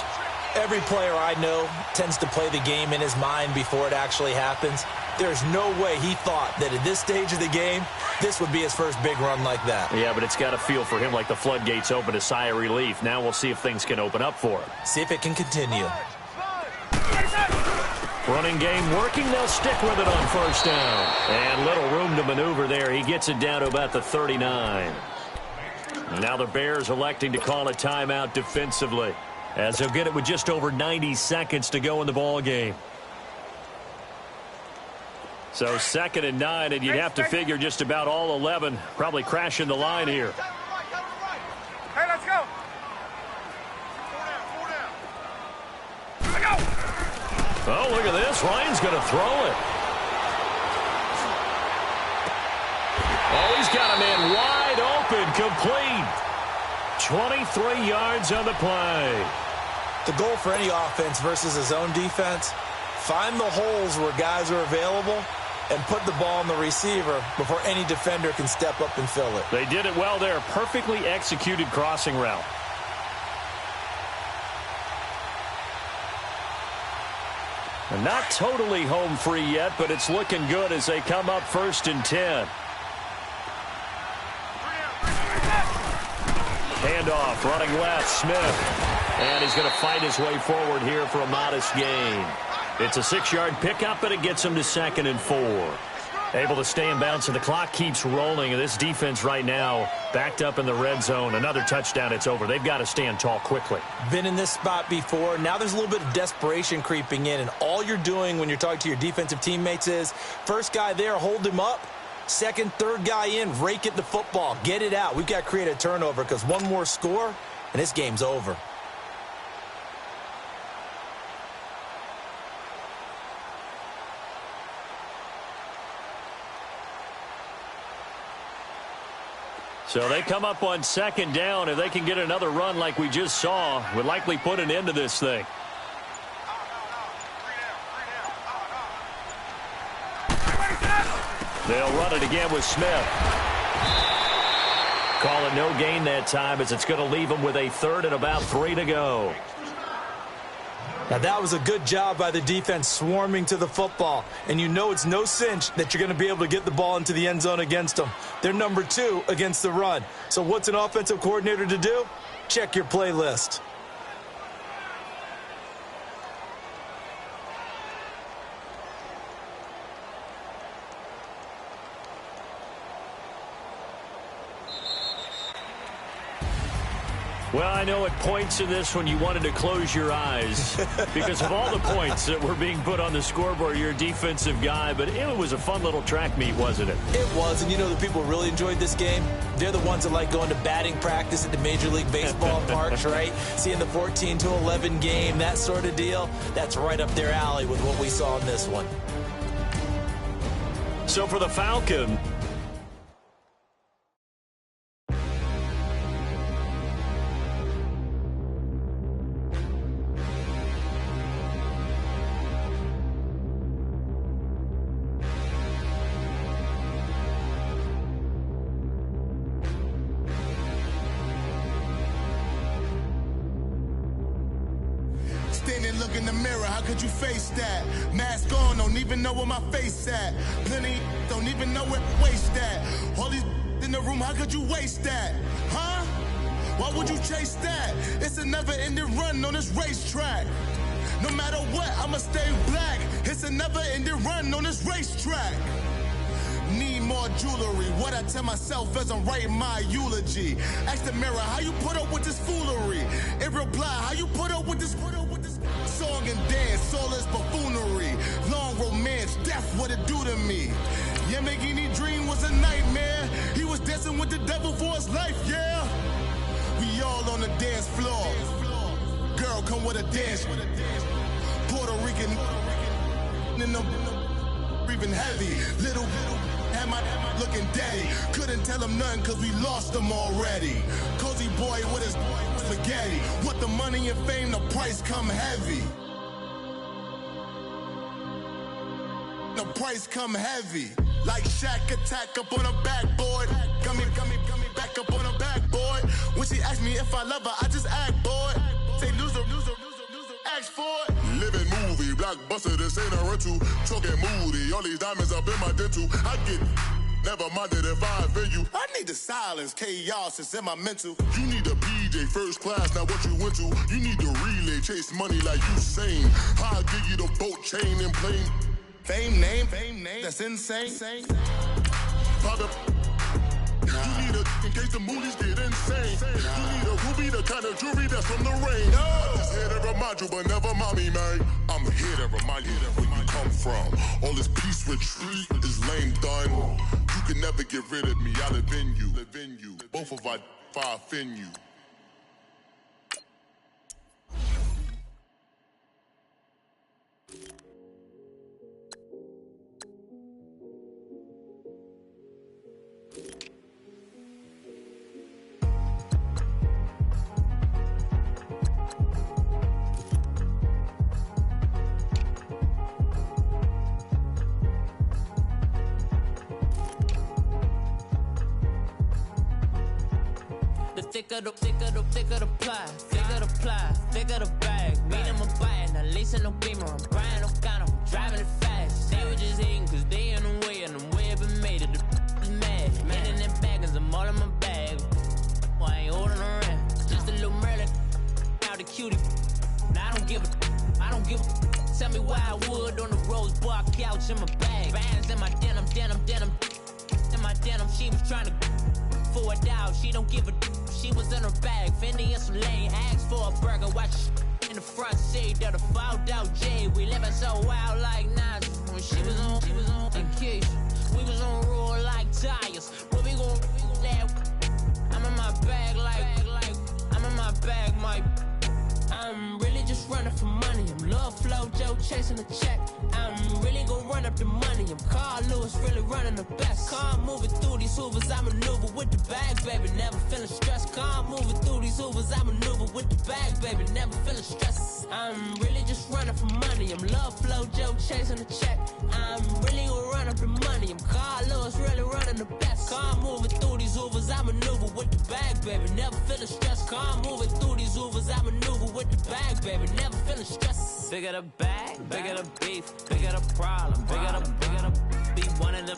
Every player I know tends to play the game in his mind before it actually happens. There's no way he thought that at this stage of the game, this would be his first big run like that. Yeah, but it's got to feel for him like the floodgates open, a sigh of relief. Now we'll see if things can open up for him. See if it can continue. Running game working. They'll stick with it on first down. And little room to maneuver there. He gets it down to about the 39. Now the Bears electing to call a timeout defensively, as they'll get it with just over 90 seconds to go in the ball game. So 2nd and 9, and you'd have to figure just about all 11 probably crashing the line here. Hey, let's go. Oh, look at this. Ryan's going to throw it. Oh, he's got a man wide open, complete. 23 yards on the play. The goal for any offense versus his own defense, find the holes where guys are available and put the ball in the receiver before any defender can step up and fill it. They did it well there. Perfectly executed crossing route. And not totally home free yet, but it's looking good as they come up 1st and 10. Handoff, running left, Smith. And he's going to fight his way forward here for a modest gain. It's a 6-yard pickup, and it gets him to 2nd and 4. Able to stay in bounds, and the clock keeps rolling. And this defense right now backed up in the red zone. Another touchdown, it's over. They've got to stand tall quickly. Been in this spot before. Now there's a little bit of desperation creeping in, and all you're doing when you're talking to your defensive teammates is first guy there, hold him up. Second, third guy in, rake at the football. Get it out. We've got to create a turnover because one more score, and this game's over. So they come up on 2nd down. If they can get another run like we just saw, would likely put an end to this thing. They'll run it again with Smith. Call it no gain that time, as it's going to leave them with a 3rd and about 3 to go. Now that was a good job by the defense swarming to the football. And you know it's no cinch that you're going to be able to get the ball into the end zone against them. They're number 2 against the run. So what's an offensive coordinator to do? Check your playlist. Well, I know at points in this one you wanted to close your eyes because of all the points that were being put on the scoreboard. You're a defensive guy, but it was a fun little track meet, wasn't it? It was, and you know the people who really enjoyed this game? They're the ones that like going to batting practice at the Major League Baseball parks, right? Seeing the 14-11 game, that sort of deal. That's right up their alley with what we saw in this one. So for the Falcon, Standing, look in the mirror, how could you face that? Mask on, don't even know where my face at. Plenty, don't even know where to waste that. All these in the room, how could you waste that? Huh? Why would you chase that? It's a never-ending run on this racetrack. No matter what, I'ma stay black. It's a never-ending run on this racetrack. Need more jewelry. What I tell myself as I'm writing my eulogy. Ask the mirror, how you put up with this foolery? It reply, how you put up with this song and dance, all this buffoonery. Long romance, death, what it do to me? Yamagini dream was a nightmare. He was dancing with the devil for his life, yeah. We all on the dance floor. Girl, come with a dance. Puerto Rican in the breathing heavy. Little had my looking daddy. Couldn't tell him nothing cause we lost him already. Cozy boy with his spaghetti. What the money and fame, the price come heavy. The price come heavy. Like Shaq attack up on a backboard. Got me back up on a backboard. When she asked me if I love her, I just act bored. Say loser, ask for it. Living movie, blockbuster, this ain't a rental. Talking moody, all these diamonds up in my dental. I get never minded if I offend you. I need the silence, chaos is in my mental. You need a PJ first class, not what you went to. You need the relay, chase money like you sane. I'll give you the boat chain and plane. Fame name, that's insane. Father, you need a in case the movies get insane. You need a ruby, the kind of jewelry that's from the rain. I'm just here to remind you, but never mommy, man. I'm here to remind you where you come from. All this peace retreat is lame done. You can never get rid of me, I live in you. Both of our offend you. Thicker the ply, thicker the bag. Meet him a bite, now listen no beamer. I'm Brian O'Connor, I'm driving it fast. They were just hating cause they in the way, and the way I've been made it. The is mad. Man in that bag, cause I'm all in my bag. Well, I ain't holding around. Just a little Merlin, out the cutie. Now I don't give a. Tell me why I would on the rose bar couch in my bag. Bands in my denim. In my denim, she was trying to for a doubt. She don't give a. She was in her bag, Fendi and some lane. Asked for a burger, watch in the front seat of the fouled out J. We living so wild like Nas. When she was on vacation, we was on roll like tires. Where we gon' that? I'm in my bag like I'm in my bag, my. I'm really just running for money. I'm Love Flow Joe chasing the check. I'm really gon' run up the money. I'm Carl Lewis, really running the best. Car moving through these Hoovers, I maneuver with the bag, baby. Never feeling stressed. Car moving through these Hoovers, I maneuver with the bag, baby. Never feeling stressed. I'm really just running for money. I'm Love Flow Joe chasing the check. I'm really gon' run up the money. I'm Carl Lewis, really running the best. Car moving through these Hoovers, I maneuver with the bag, baby. Never feeling stressed. Car moving through these Hoovers, I maneuver with the bag, baby. Never feeling stressed. Bigger the bag, bigger the beef, bigger the problem, bigger the beef. One in the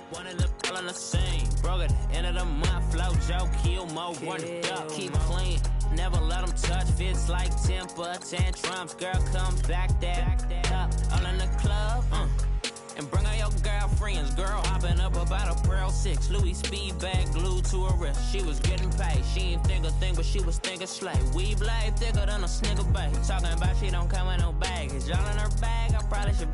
all in the same. Broke at the end of the month, flow Joe, kill mo, run it up, keep clean. Never let them touch, fits like temper tantrums. Girl, come back that up, all in the club, and bring all your girlfriends. Girl, hopping up about a Pearl 6 Louis speed bag glued to her wrist. She was getting paid, she ain't think a thing, but she was thinking slay. We blade thicker than a snicker bag. Talking about she don't come with no baggage. All in her bag, I probably should.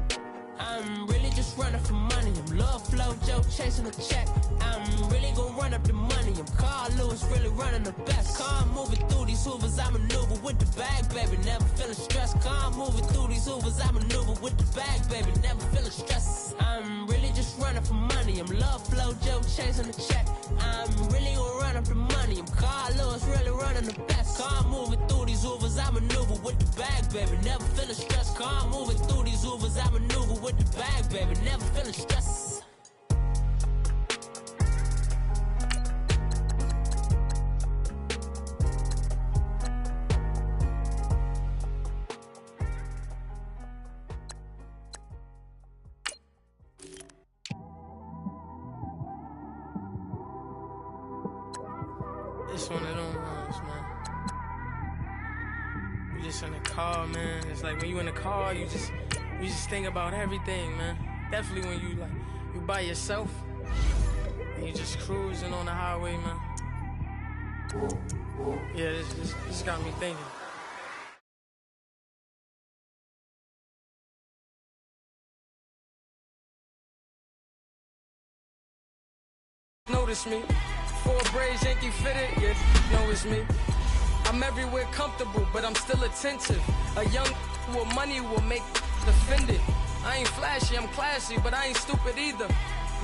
I'm really just running for money. I'm Love Flow Joe chasing a check. I'm really gon' run up the money. I'm Carl Lewis, really running the best. Car moving through these Hoovers, I maneuver with the bag, baby. Never feeling stressed. Car moving through these Hoovers, I maneuver with the bag, baby. Never feeling stressed. I'm really just running for money. I'm Love Flow Joe chasing a check. I'm really gon' run up the money. I'm Carl Lewis, really running the best. Car moving through these Hoovers, I maneuver with the bag, baby. Never feeling stressed. Car moving through these Hoovers, I maneuver with the bag, baby. Never feeling stressed. It's one of them ones, man. You just in the car, man. It's like when you in the car, you just think about everything, man. Definitely when you by yourself and you just cruising on the highway, man. Yeah, this got me thinking. Notice me. 4 braids, Yankee fitted, yeah, know it's me. I'm everywhere comfortable, but I'm still attentive. A young with money will make offended. I ain't flashy, I'm classy, but I ain't stupid either.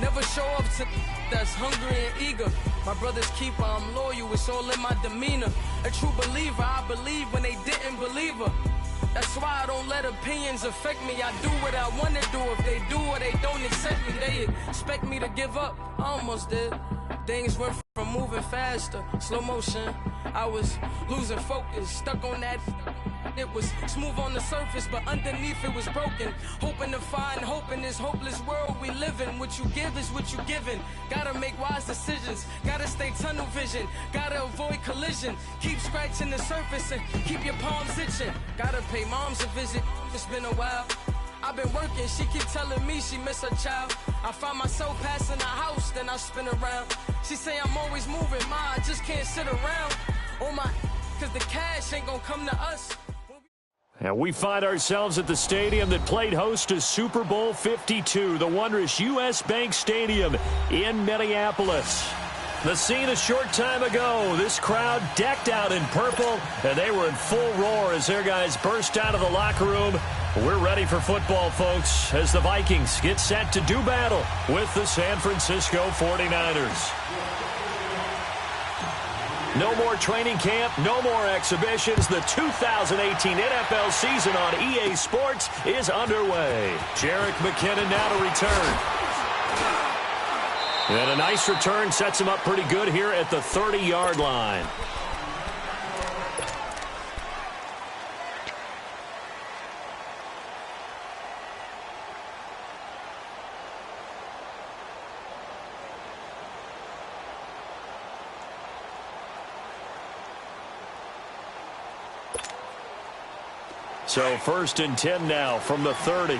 Never show up to that's hungry and eager. My brother's keeper, I'm loyal, it's all in my demeanor. A true believer, I believe when they didn't believe her. That's why I don't let opinions affect me. I do what I want to do. If they do or they don't accept me, they expect me to give up. I almost did. Things went from moving faster, slow motion. I was losing focus, stuck on that. It was smooth on the surface, but underneath it was broken. Hoping to find hope in this hopeless world we live in. What you give is what you given. Gotta make wise decisions. Gotta stay tunnel vision. Gotta avoid collision. Keep scratching the surface and keep your palms itching. Gotta pay moms a visit. It's been a while. I've been working, she keep telling me she miss her child. I find myself passing the house, then I spin around. She say I'm always moving, ma, I just can't sit around. Oh my, cause the cash ain't gonna come to us. And we find ourselves at the stadium that played host to Super Bowl 52, the wondrous U.S. Bank Stadium in Minneapolis. The scene a short time ago, this crowd decked out in purple, and they were in full roar as their guys burst out of the locker room. We're ready for football, folks, as the Vikings get set to do battle with the San Francisco 49ers. No more training camp, no more exhibitions. The 2018 NFL season on EA Sports is underway. Jerick McKinnon now to return. And a nice return sets him up pretty good here at the 30-yard line. So 1st and 10 now from the 30.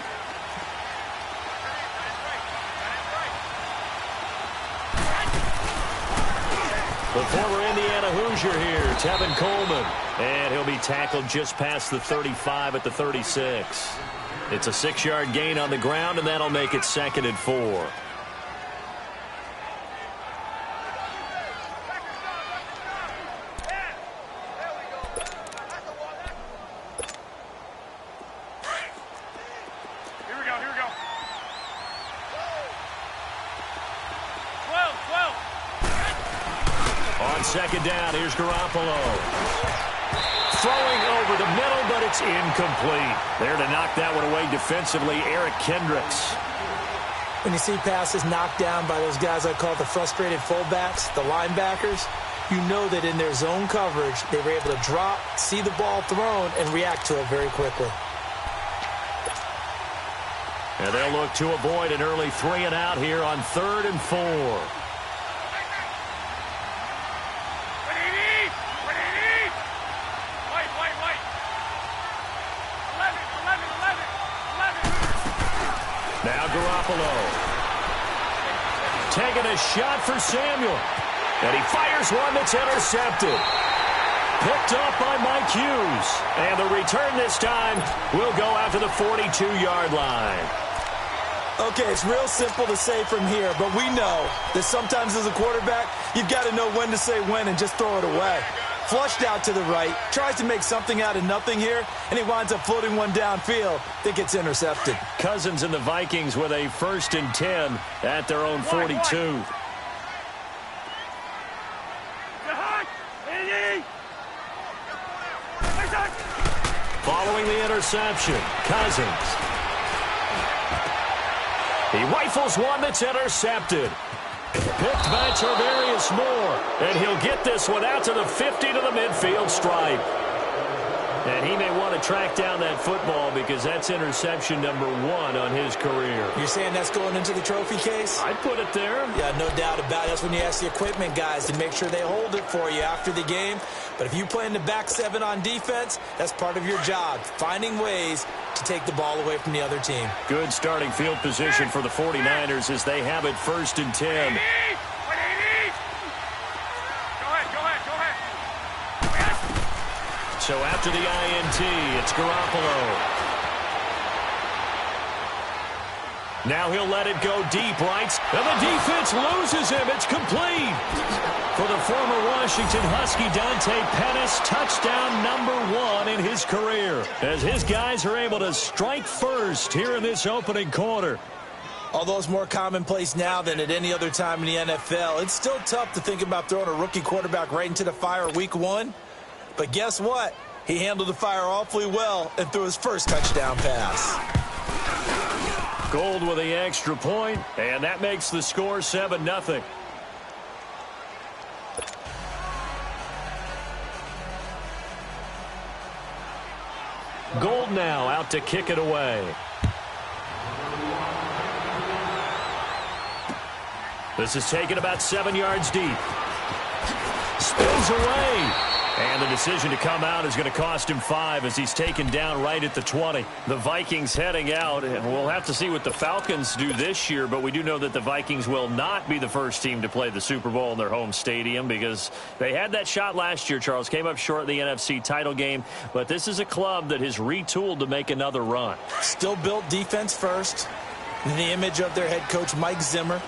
The former Indiana Hoosier here, Tevin Coleman. And he'll be tackled just past the 35 at the 36. It's a 6-yard gain on the ground, and that'll make it 2nd and 4. Second down, here's Garoppolo. Throwing over the middle, but it's incomplete. There to knock that one away defensively, Eric Kendricks. When you see passes knocked down by those guys I call the frustrated fullbacks, the linebackers, you know that in their zone coverage, they were able to drop, see the ball thrown, and react to it very quickly. And they'll look to avoid an early 3 and out here on 3rd and 4. Taking a shot for Samuel. And he fires one that's intercepted. Picked up by Mike Hughes. And the return this time will go out to the 42-yard line. Okay, it's real simple to say from here, but we know that sometimes as a quarterback, you've got to know when to say when and just throw it away. Flushed out to the right, tries to make something out of nothing here, and he winds up floating one downfield that gets intercepted. Cousins and the Vikings with a 1st and 10 at their own 42. Following the interception, Cousins. He rifles one that's intercepted. Picked by Tarvarius Moore, and he'll get this one out to the 50 to the midfield stripe. And he may want to track down that football because that's interception number 1 on his career. You're saying that's going into the trophy case? I'd put it there. Yeah, no doubt about it. That's when you ask the equipment guys to make sure they hold it for you after the game. But if you play in the back 7 on defense, that's part of your job, finding ways to take the ball away from the other team. Good starting field position for the 49ers as they have it 1st and 10. So after the INT, it's Garoppolo. Now he'll let it go deep, right? And the defense loses him. It's complete. For the former Washington Husky, Dante Pettis, touchdown number 1 in his career. As his guys are able to strike first here in this opening quarter. Although it's more commonplace now than at any other time in the NFL, it's still tough to think about throwing a rookie quarterback right into the fire week 1. But guess what? He handled the fire awfully well and threw his first touchdown pass. Gold with the extra point, and that makes the score 7-0. Gold now out to kick it away. This is taken about 7 yards deep. Spills away. And the decision to come out is going to cost him 5 as he's taken down right at the 20. The Vikings heading out, and we'll have to see what the Falcons do this year, but we do know that the Vikings will not be the first team to play the Super Bowl in their home stadium because they had that shot last year, Charles. Came up short in the NFC title game, but this is a club that has retooled to make another run. Still built defense first, in the image of their head coach, Mike Zimmer.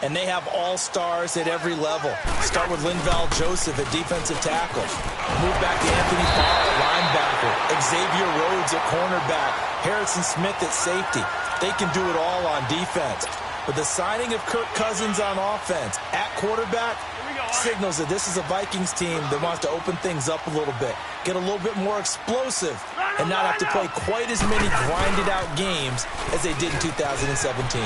And they have all-stars at every level. Start with Linval Joseph at defensive tackle. Move back to Anthony Barr at linebacker. Xavier Rhodes at cornerback. Harrison Smith at safety. They can do it all on defense. But the signing of Kirk Cousins on offense at quarterback signals that this is a Vikings team that wants to open things up a little bit. Get a little bit more explosive and not have to play quite as many grinded-out games as they did in 2017.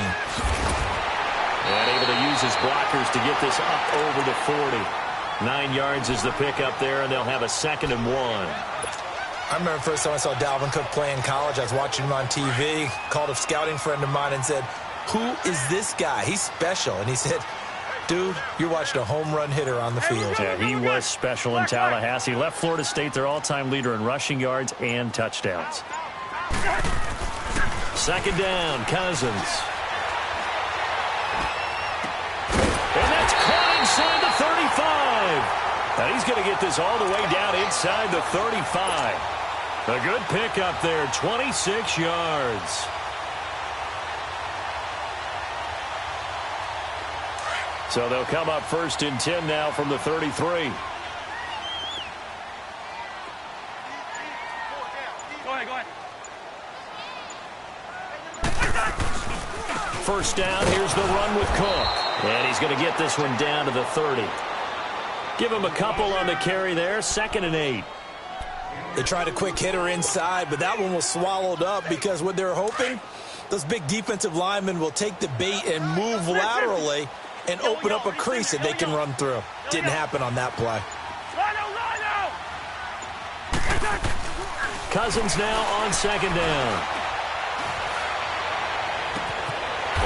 And able to use his blockers to get this up over the 40. 9 yards is the pickup there, and they'll have a 2nd and 1. I remember the first time I saw Dalvin Cook play in college. I was watching him on TV, called a scouting friend of mine and said, "Who is this guy? He's special." And he said, "Dude, you're watching a home run hitter on the field." Yeah, he was special in Tallahassee. Left Florida State their all-time leader in rushing yards and touchdowns. 2nd down, Cousins. And that's caught inside the 35. And he's going to get this all the way down inside the 35. A good pickup there, 26 yards. So they'll come up 1st and 10 now from the 33. Go ahead. 1st down, here's the run with Cook. And he's going to get this one down to the 30. Give him a couple on the carry there, 2nd and 8. They tried a quick hitter inside, but that one was swallowed up because what they're hoping, those big defensive linemen will take the bait and move laterally and open up a crease that they can run through. Didn't happen on that play. Cousins now on 2nd down.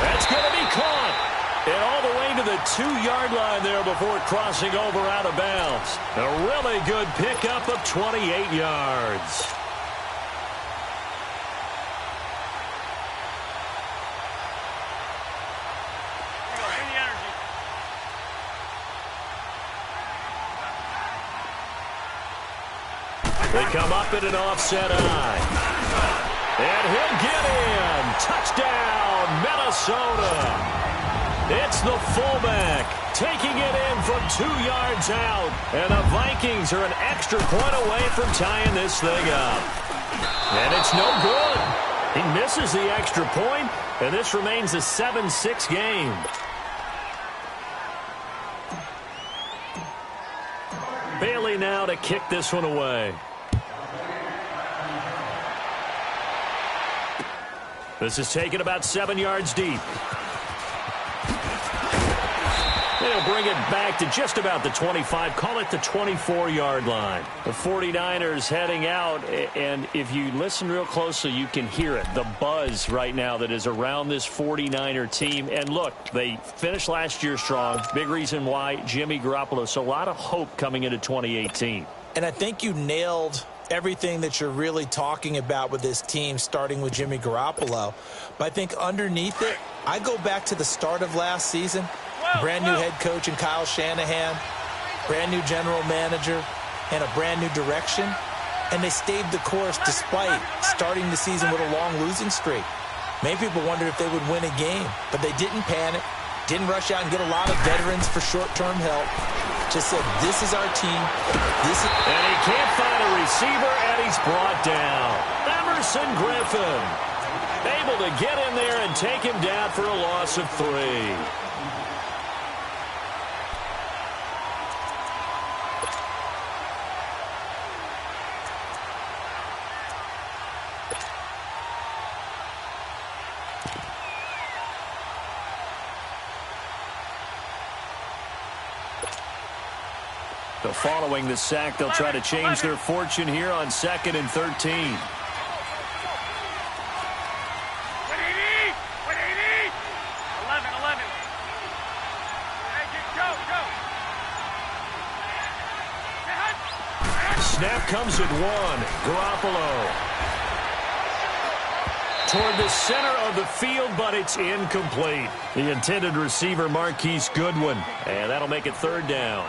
That's going to be caught. And all the way to the 2-yard line there before crossing over out of bounds. A really good pickup of 28 yards. They come up in an offset eye. And he'll get in. Touchdown, Minnesota. It's the fullback taking it in from 2 yards out. And the Vikings are an extra point away from tying this thing up. And it's no good. He misses the extra point, and this remains a 7-6 game. Bailey now to kick this one away. This is taken about 7 yards deep. They'll bring it back to just about the 25, call it the 24-yard line. The 49ers heading out, and if you listen real closely, you can hear it, the buzz right now that is around this 49er team. And look, they finished last year strong. Big reason why, Jimmy Garoppolo. So a lot of hope coming into 2018. And I think you nailed everything that you're really talking about with this team, starting with Jimmy Garoppolo. But I think underneath it, I go back to the start of last season. Brand new head coach in Kyle Shanahan, brand new general manager, and a brand new direction. And they stayed the course despite starting the season with a long losing streak. Many people wondered if they would win a game, but they didn't panic, didn't rush out and get a lot of veterans for short-term help. Just said, this is our team. And he can't find a receiver, and he's brought down. Emerson Griffin able to get in there and take him down for a loss of 3. Following the sack, they'll try to change their fortune here on 2nd and 13. snap comes at 1. Garoppolo toward the center of the field, but it's incomplete. The intended receiver, Marquise Goodwin, and that'll make it 3rd down.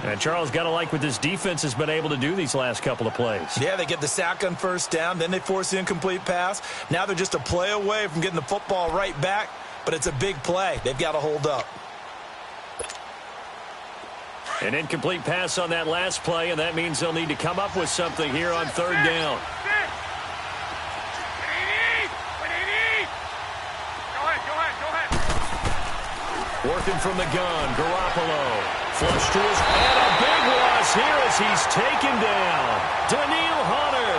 And Charles, got to like what this defense has been able to do these last couple of plays. Yeah, they get the sack on 1st down, then they force the incomplete pass. Now they're just a play away from getting the football right back, but it's a big play. They've got to hold up. An incomplete pass on that last play, and that means they'll need to come up with something here on 3rd down. Working from the gun, Garoppolo. Flush to his, and a big loss here as he's taken down. Daniil Hunter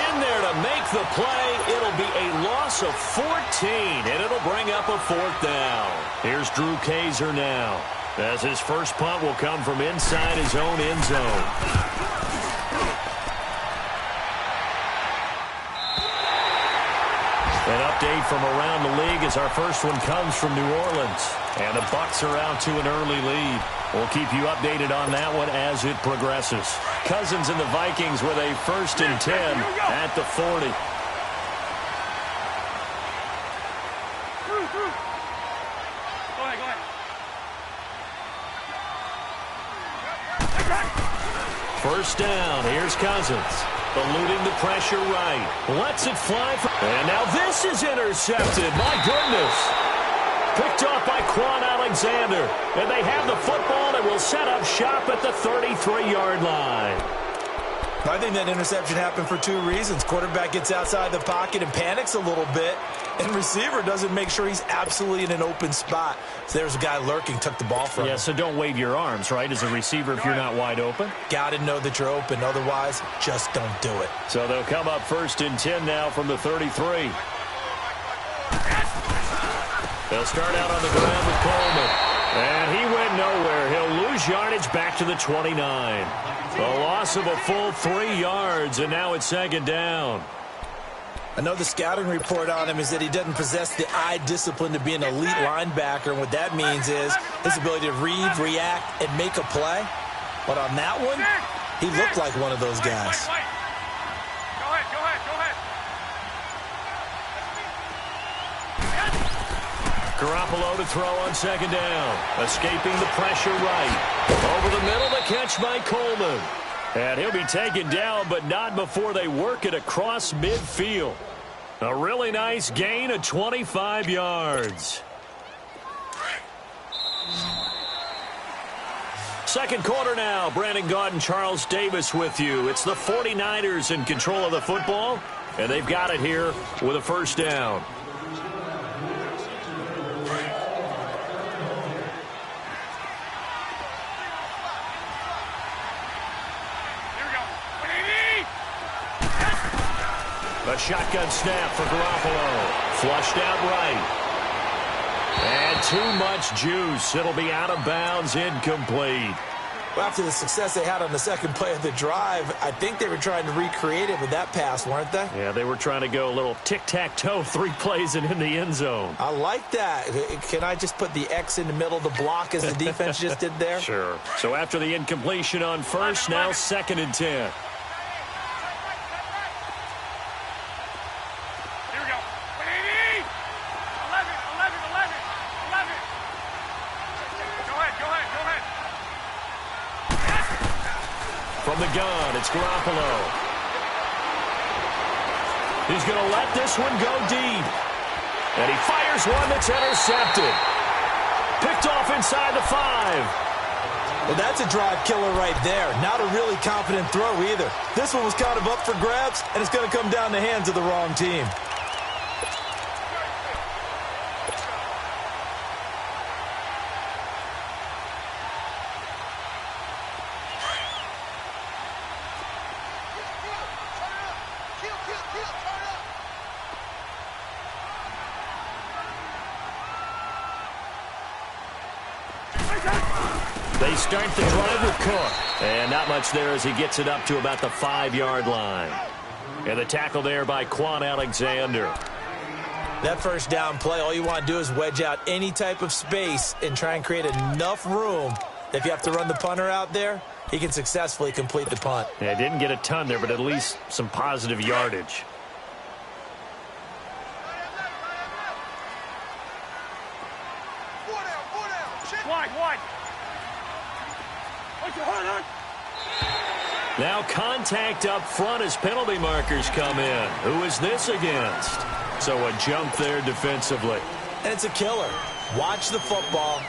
in there to make the play. It'll be a loss of 14, and it'll bring up a 4th down. Here's Drew Kaiser now, as his first punt will come from inside his own end zone. An update from around the league as our first one comes from New Orleans. And the Bucs are out to an early lead. We'll keep you updated on that one as it progresses. Cousins and the Vikings with a 1st and 10 at the 40. First down. Here's Cousins. Eluding the pressure right. Lets it fly. And now this is intercepted. My goodness. Picked off by Quan Alexander. And they have the football and will set up shop at the 33-yard line. I think that interception happened for 2 reasons. Quarterback gets outside the pocket and panics a little bit, and receiver doesn't make sure he's absolutely in an open spot. So there's a guy lurking, took the ball from him. Yeah, so don't wave your arms, right, as a receiver if you're not wide open? Got to know that you're open. Otherwise, just don't do it. So they'll come up 1st and 10 now from the 33. They'll start out on the ground with Coleman. And he went nowhere. He'll lose yardage back to the 29. A loss of a full 3 yards, and now it's 2nd down. I know the scouting report on him is that he doesn't possess the eye discipline to be an elite linebacker. And what that means is his ability to read, react, and make a play. But on that one, he looked like one of those guys. Garoppolo to throw on 2nd down. Escaping the pressure right. Over the middle, the catch by Coleman. And he'll be taken down, but not before they work it across midfield. A really nice gain of 25 yards. 2nd quarter now. Brandon Gaudin, Charles Davis with you. It's the 49ers in control of the football, and they've got it here with a 1st down. A shotgun snap for Garoppolo. Flushed out right. And too much juice. It'll be out of bounds, incomplete. Well, after the success they had on the 2nd play of the drive, I think they were trying to recreate it with that pass, weren't they? Yeah, they were trying to go a little tic-tac-toe, 3 plays and in the end zone. I like that. Can I just put the X in the middle of the block as the defense just did there? Sure. So after the incompletion on 1st, now 2nd and 10. From the gun, it's Garoppolo. He's going to let this one go deep. And he fires one that's intercepted. Picked off inside the 5. Well, that's a drive killer right there. Not a really confident throw either. This one was kind of up for grabs, and it's going to come down the hands of the wrong team. They start the drive with Cook. And not much there as he gets it up to about the 5-yard line. And the tackle there by Quan Alexander. That 1st down play, all you want to do is wedge out any type of space and try and create enough room. If you have to run the punter out there, he can successfully complete the punt. Yeah, didn't get a ton there, but at least some positive yardage. Now contact up front as penalty markers come in. Who is this against? So a jump there defensively. And it's a killer. Watch the football.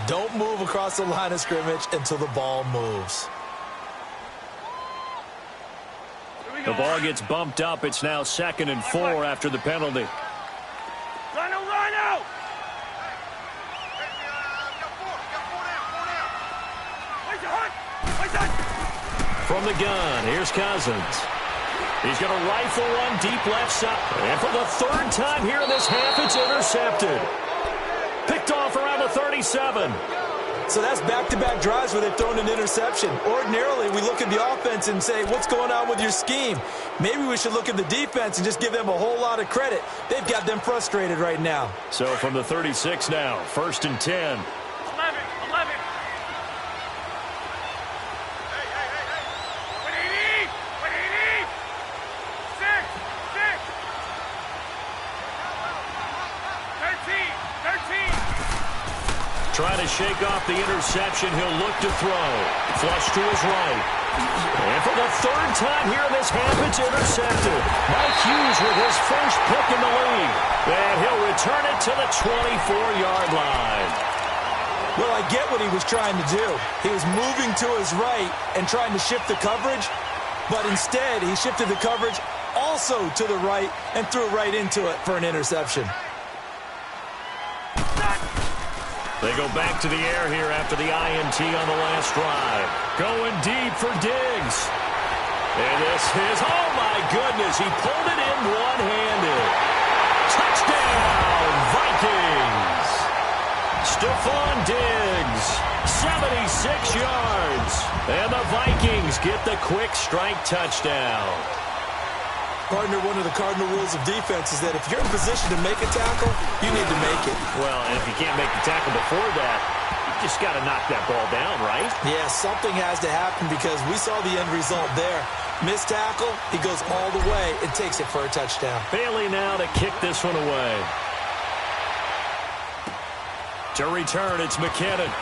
Don't move across the line of scrimmage until the ball moves. The ball gets bumped up. It's now 2nd and 4 after the penalty. From the gun, here's Cousins. He's going to rifle one deep left side. And for the 3rd time here in this half, it's intercepted. Picked off around the 37. So that's back-to-back drives where they've thrown an interception. Ordinarily, we look at the offense and say, what's going on with your scheme? Maybe we should look at the defense and just give them a whole lot of credit. They've got them frustrated right now. So from the 36 now, 1st and 10. 11. Trying to shake off the interception. He'll look to throw. Flush to his right. And for the 3rd time here in this half, it's intercepted. Mike Hughes with his first pick in the league. And he'll return it to the 24-yard line. Well, I get what he was trying to do. He was moving to his right and trying to shift the coverage. But instead, he shifted the coverage also to the right and threw right into it for an interception. They go back to the air here after the INT on the last drive. Going deep for Diggs. And this is, oh my goodness, he pulled it in one-handed. Touchdown, Vikings. Stephon Diggs, 76 yards. And the Vikings get the quick strike touchdown. Partner, one of the cardinal rules of defense is that if you're in position to make a tackle, you need to make it. Well, and if you can't make the tackle before that, you just got to knock that ball down, right? Yeah, something has to happen because we saw the end result there. Missed tackle, he goes all the way and takes it for a touchdown. Bailey now to kick this one away. To return, it's McKinnon.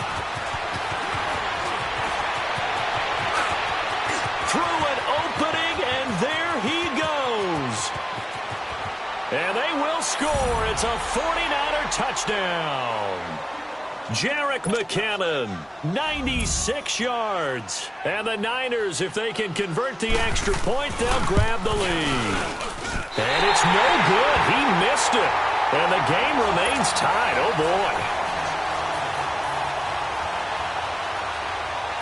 Through an opening, and there he goes. And they will score. It's a 49er touchdown. Jerick McKinnon, 96 yards. And the Niners, if they can convert the extra point, they'll grab the lead. And it's no good. He missed it. And the game remains tied. Oh, boy.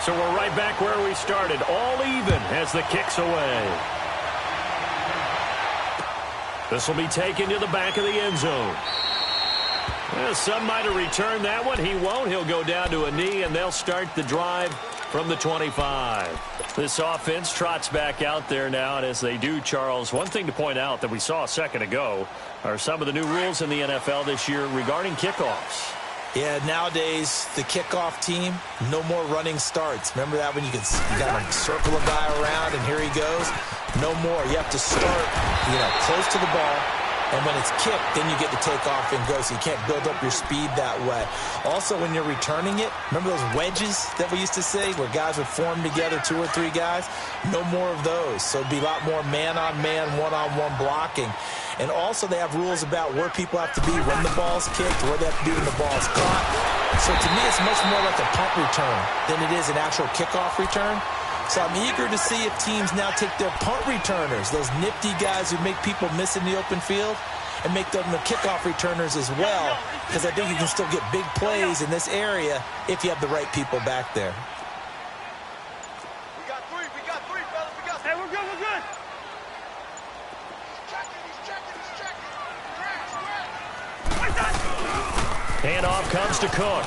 So we're right back where we started. All even as the kick's away. This will be taken to the back of the end zone. Well, some might have returned that one. He won't. He'll go down to a knee, and they'll start the drive from the 25. This offense trots back out there now, and as they do, Charles, one thing to point out that we saw a second ago are some of the new rules in the NFL this year regarding kickoffs. Yeah, nowadays, the kickoff team, no more running starts. Remember that when you got to circle a guy around, and here he goes? No more. You have to start, close to the ball. And when it's kicked, then you get to take off and go, so you can't build up your speed that way. Also, when you're returning it, remember those wedges that we used to say where guys would form together, 2 or 3 guys? No more of those. So it'd be a lot more man-on-man, one-on-one blocking. And also they have rules about where people have to be when the ball's kicked, where they have to be when the ball's caught. So to me, it's much more like a punt return than it is an actual kickoff return. So I'm eager to see if teams now take their punt returners, those nifty guys who make people miss in the open field, and make them the kickoff returners as well, because I think you can still get big plays in this area if you have the right people back there. We got three, fellas. Hey, we're good. Handoff comes to Cook.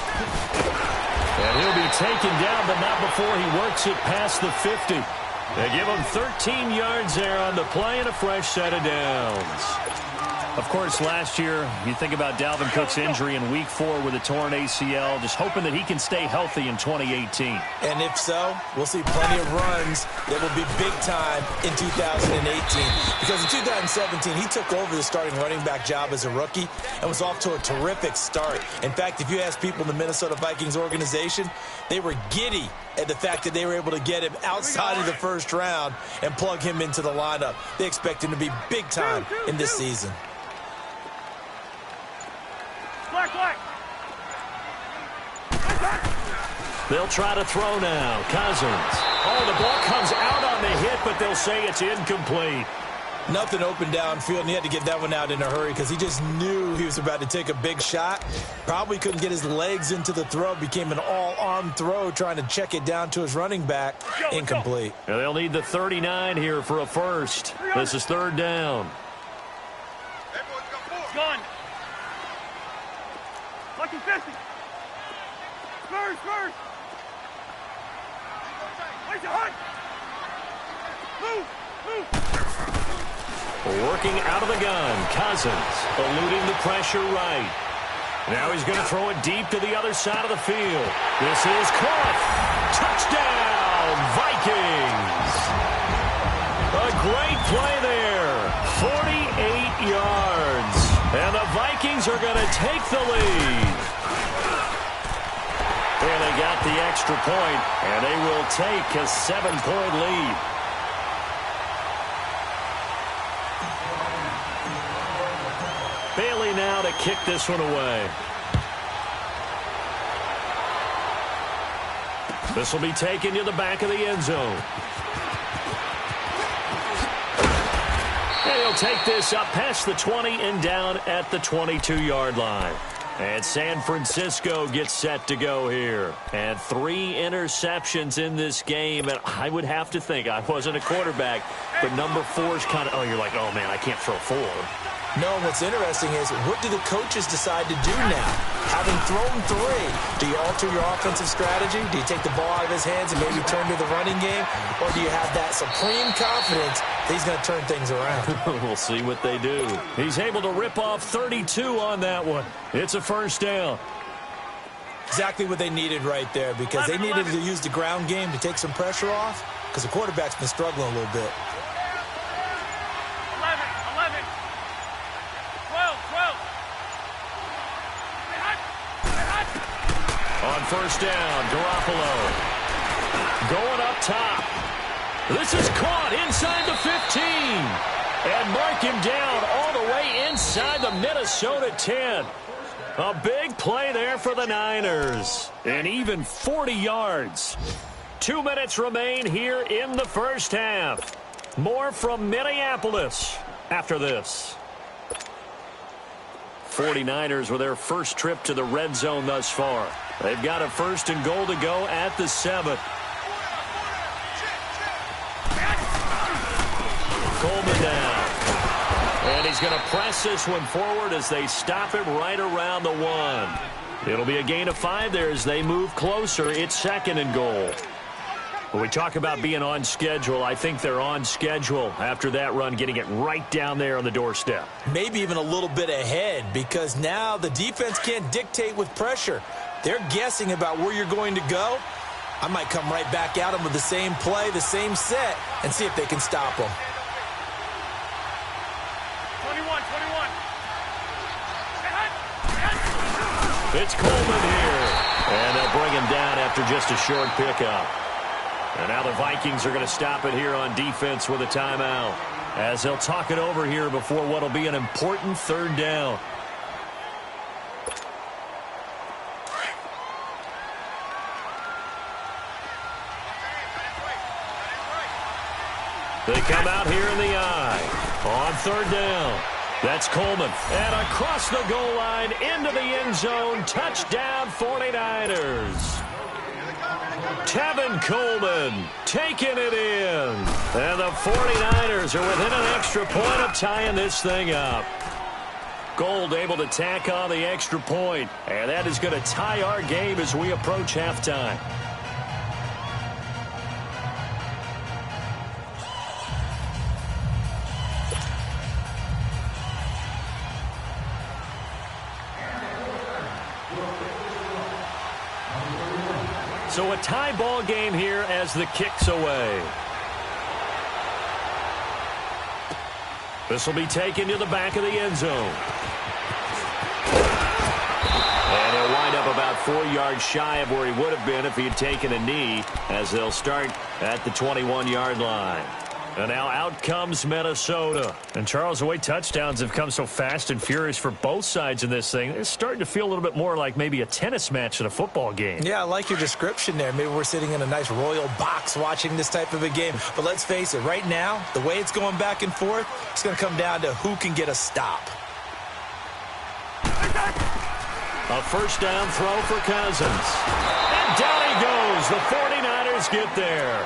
And he'll be taken down, but not before he works it past the 50. They give him 13 yards there on the play and a fresh set of downs. Of course, last year, you think about Dalvin Cook's injury in Week 4 with a torn ACL, just hoping that he can stay healthy in 2018. And if so, we'll see plenty of runs that will be big time in 2018. Because in 2017, he took over the starting running back job as a rookie and was off to a terrific start. In fact, if you ask people in the Minnesota Vikings organization, they were giddy at the fact that they were able to get him outside of the first round and plug him into the lineup. They expect him to be big time in this season. They'll try to throw now. Cousins. Oh, the ball comes out on the hit, but they'll say it's incomplete. Nothing open downfield, and he had to get that one out in a hurry because he just knew he was about to take a big shot. Probably couldn't get his legs into the throw. Became an all-arm throw trying to check it down to his running back. Incomplete. And they'll need the 39 here for a first. This is third down. Gun. Lucky 50. Spurs. Where's the hunt? Move. Working out of the gun. Cousins eluding the pressure right. Now he's going to throw it deep to the other side of the field. This is caught. Touchdown, Vikings. A great play there. 48 yards. And the Vikings are going to take the lead. And they got the extra point, and they will take a 7-point lead. Bailey now to kick this one away. This will be taken to the back of the end zone. And he'll take this up past the 20 and down at the 22-yard line. And San Francisco gets set to go here. And 3 interceptions in this game. And I would have to think, I wasn't a quarterback, but number 4 is kind of, you're like, oh, man, I can't throw 4. No, what's interesting is, what do the coaches decide to do now? Having thrown 3, do you alter your offensive strategy? Do you take the ball out of his hands and maybe turn to the running game? Or do you have that supreme confidence that he's going to turn things around? We'll see what they do. He's able to rip off 32 on that one. It's a first down. Exactly what they needed right there, because they needed to use the ground game to take some pressure off, because the quarterback's been struggling a little bit. 12. On first down, Garoppolo. Going up top. This is caught inside the 15. And mark him down all the way inside the Minnesota 10. A big play there for the Niners. And even 40 yards. 2 minutes remain here in the first half. More from Minneapolis after this. 49ers with their first trip to the red zone thus far. They've got a 1st and goal to go at the 7th. Coleman down. And he's going to press this one forward as they stop him right around the 1. It'll be a gain of 5 there as they move closer. It's 2nd and goal. When we talk about being on schedule, I think they're on schedule after that run, getting it right down there on the doorstep. Maybe even a little bit ahead, because now the defense can't dictate with pressure. They're guessing about where you're going to go. I might come right back at them with the same play, the same set, and see if they can stop them. 21. It's Coleman here. And they'll bring him down after just a short pickup. And now the Vikings are going to stop it here on defense with a timeout, as they'll talk it over here before what will be an important 3rd down. They come out here in the eye on 3rd down. That's Coleman. And across the goal line into the end zone. Touchdown 49ers. Tevin Coleman taking it in. And the 49ers are within an extra point of tying this thing up. Gold able to tack on the extra point. And that is going to tie our game as we approach halftime. So a tie ball game here as the kick's away. This will be taken to the back of the end zone. And he'll wind up about 4 yards shy of where he would have been if he had taken a knee, as they'll start at the 21-yard line. And now out comes Minnesota. And Charles, the way touchdowns have come so fast and furious for both sides in this thing, it's starting to feel a little bit more like maybe a tennis match than a football game. Yeah, I like your description there. Maybe we're sitting in a nice royal box watching this type of a game. But let's face it, right now, the way it's going back and forth, it's going to come down to who can get a stop. A first down throw for Cousins. And down he goes. The 49ers get there.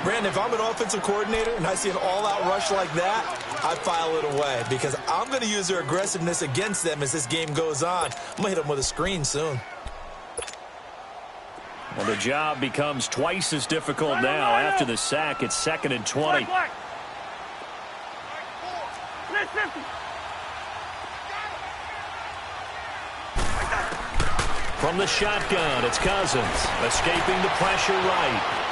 Brandon, if I'm an offensive coordinator and I see an all-out rush like that, I file it away because I'm going to use their aggressiveness against them as this game goes on. I'm going to hit them with a screen soon. Well, the job becomes twice as difficult now. After the sack, it's 2nd and 20. From the shotgun, it's Cousins, escaping the pressure right.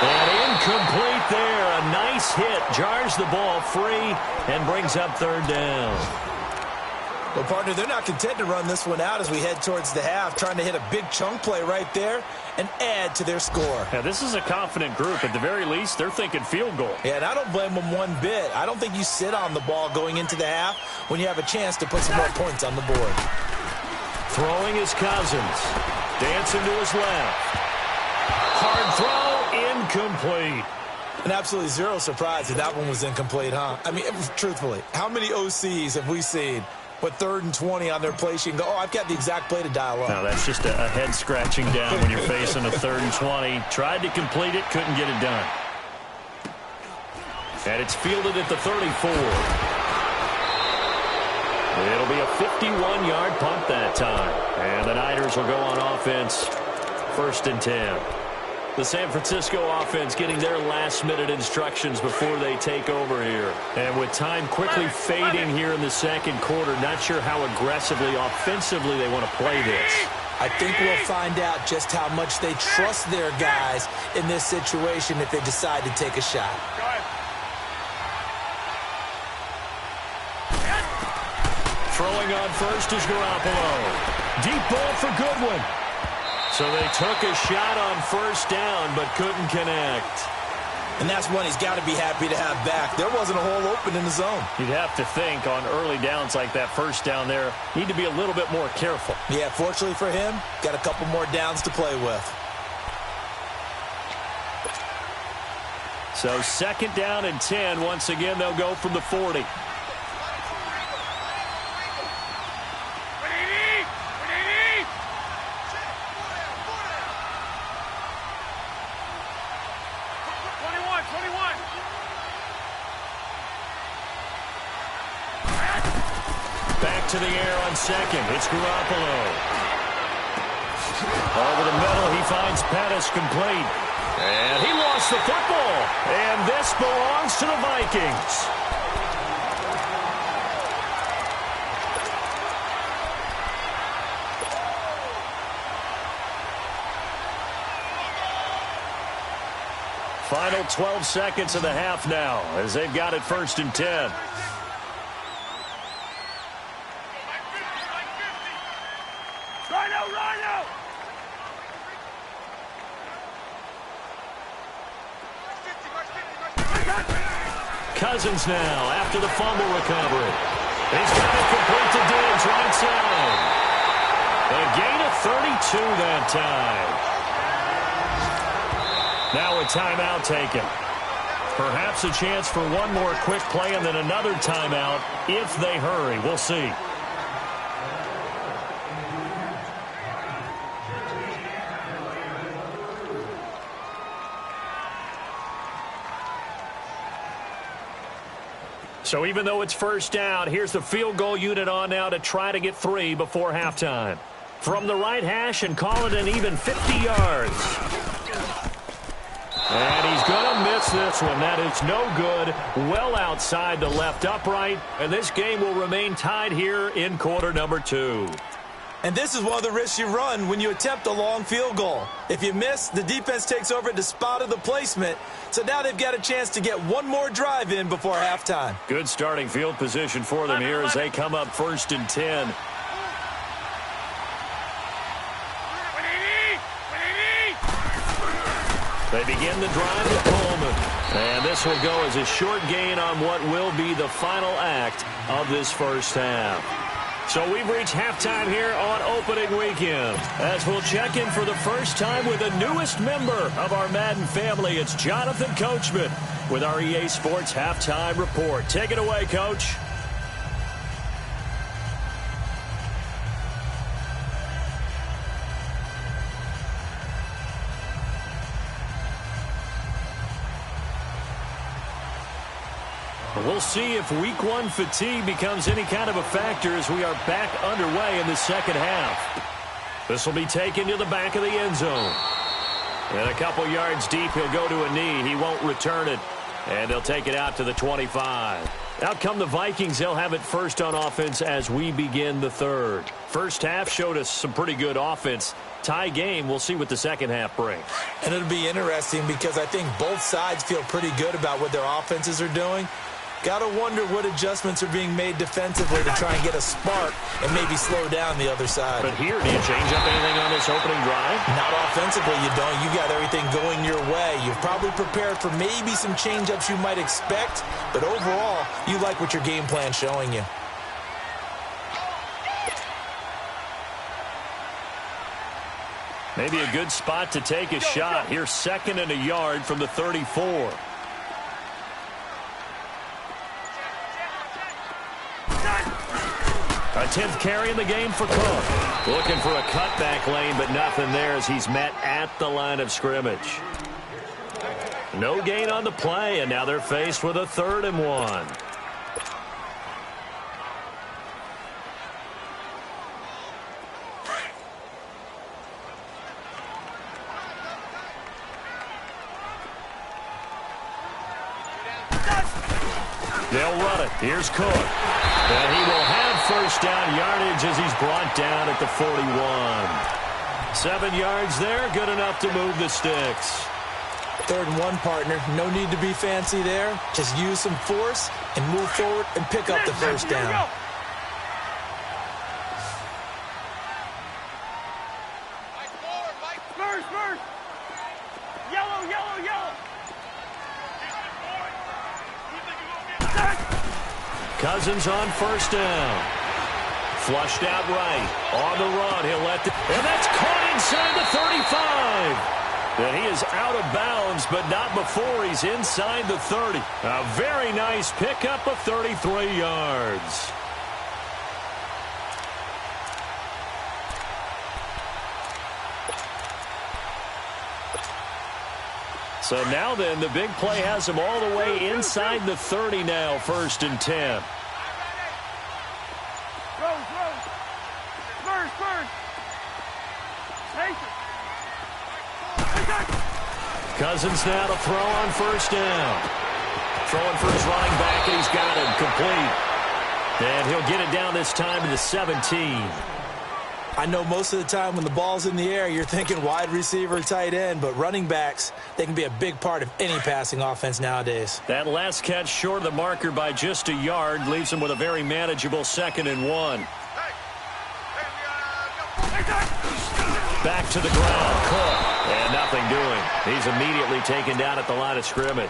And incomplete there. A nice hit. Jars the ball free and brings up 3rd down. Well, partner, they're not content to run this one out as we head towards the half, trying to hit a big chunk play right there and add to their score. Yeah, this is a confident group. At the very least, they're thinking field goal. Yeah, and I don't blame them one bit. I don't think you sit on the ball going into the half when you have a chance to put some more points on the board. Throwing is Cousins. Dancing to his left. Hard throw. Incomplete. And absolutely zero surprise that one was incomplete, huh? I mean, truthfully, how many OCs have we seen with 3rd and 20 on their play sheet and go, oh, I've got the exact play to dial up? No, that's just a head scratching down when you're facing a 3rd and 20. Tried to complete it, couldn't get it done. And it's fielded at the 34. It'll be a 51-yard punt that time. And the Niners will go on offense, 1st and 10. The San Francisco offense getting their last-minute instructions before they take over here. And with time quickly fading here in the 2nd quarter, not sure how aggressively, offensively they want to play this. I think we'll find out just how much they trust their guys in this situation if they decide to take a shot. Throwing on first is Garoppolo. Deep ball for Goodwin. So they took a shot on 1st down, but couldn't connect. And that's one he's got to be happy to have back. There wasn't a hole open in the zone. You'd have to think on early downs like that 1st down there, need to be a little bit more careful. Yeah, fortunately for him, got a couple more downs to play with. So 2nd down and 10. Once again, they'll go from the 40. To the air on 2nd. It's Garoppolo. Over the middle, he finds Pettis complete. And he lost the football. And this belongs to the Vikings. Final 12 seconds of the half now as they've got it 1st and 10. Cousins now after the fumble recovery. He's got it complete to Diggs right side. A gain of 32 that time. Now a timeout taken. Perhaps a chance for one more quick play and then another timeout if they hurry. We'll see. So even though it's 1st down, here's the field goal unit on now to try to get 3 before halftime. From the right hash and call it an even 50 yards. And he's going to miss this one. That is no good. Well outside the left upright. And this game will remain tied here in quarter number 2. And this is one of the risks you run when you attempt a long field goal. If you miss, the defense takes over at the spot of the placement. So now they've got a chance to get one more drive in before halftime. Good starting field position for them here as they come up 1st and 10. They begin the drive with Coleman. And this will go as a short gain on what will be the final act of this first half. So we've reached halftime here on opening weekend. As we'll check in for the first time with the newest member of our Madden family, it's Jonathan Coachman with our EA Sports Halftime Report. Take it away, Coach. We'll see if week one fatigue becomes any kind of a factor as we are back underway in the second half. This will be taken to the back of the end zone. And a couple yards deep, he'll go to a knee. He won't return it. And they'll take it out to the 25. Out come the Vikings. They'll have it first on offense as we begin the third. First half showed us some pretty good offense. Tie game. We'll see what the second half brings. And it'll be interesting because I think both sides feel pretty good about what their offenses are doing. Got to wonder what adjustments are being made defensively to try and get a spark and maybe slow down the other side. But here, do you change up anything on this opening drive? Not offensively, you don't. You got everything going your way. You've probably prepared for maybe some change-ups you might expect, but overall, you like what your game plan's showing you. Maybe a good spot to take a shot. Here's 2nd and a yard from the 34. A 10th carry in the game for Cook. Looking for a cutback lane, but nothing there as he's met at the line of scrimmage. No gain on the play, and now they're faced with a 3rd and 1. They'll run it. Here's Cook. And he will have first down yardage as he's brought down at the 41. 7 yards there, good enough to move the sticks. 3rd and 1, partner. No need to be fancy there. Just use some force and move forward and pick up the first down. Cousins on first down. Flushed out right. On the run. He'll let the... And that's caught inside the 35. And he is out of bounds, but not before he's inside the 30. A very nice pickup of 33 yards. So now then, the big play has him all the way inside the 30 now, 1st and 10. Cousins now to throw on first down. Throwing for his running back, and he's got him complete. And he'll get it down this time to the 17. I know most of the time when the ball's in the air, you're thinking wide receiver, tight end, but running backs, they can be a big part of any passing offense nowadays. That last catch short of the marker by just a yard leaves him with a very manageable 2nd and 1. Back to the ground, Cook, and nothing doing. He's immediately taken down at the line of scrimmage.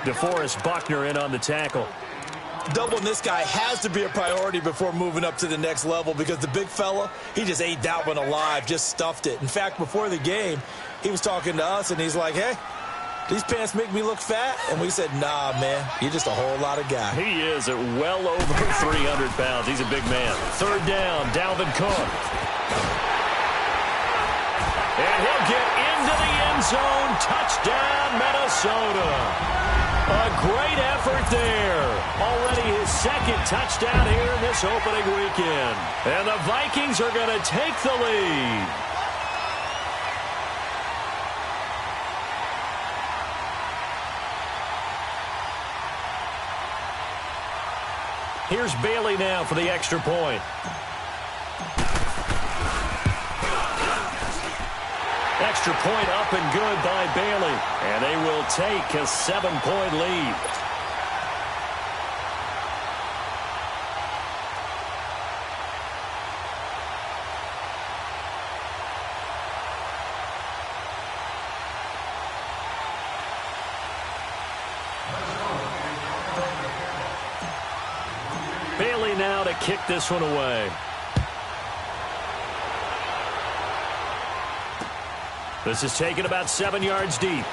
DeForest Buckner in on the tackle. Doubling this guy has to be a priority before moving up to the next level because the big fella, he just ate that one alive, just stuffed it. In fact, before the game, he was talking to us, and he's like, hey, these pants make me look fat? And we said, nah, man, you're just a whole lot of guy. He is at well over 300 pounds. He's a big man. 3rd down, Dalvin Cook. And he'll get into the end zone. Touchdown, Minnesota. A great effort there. Already his 2nd touchdown here in this opening weekend. And the Vikings are going to take the lead. Here's Bailey now for the extra point. Extra point up and good by Bailey. And they will take a 7-point lead. Bailey now to kick this one away. This is taken about 7 yards deep.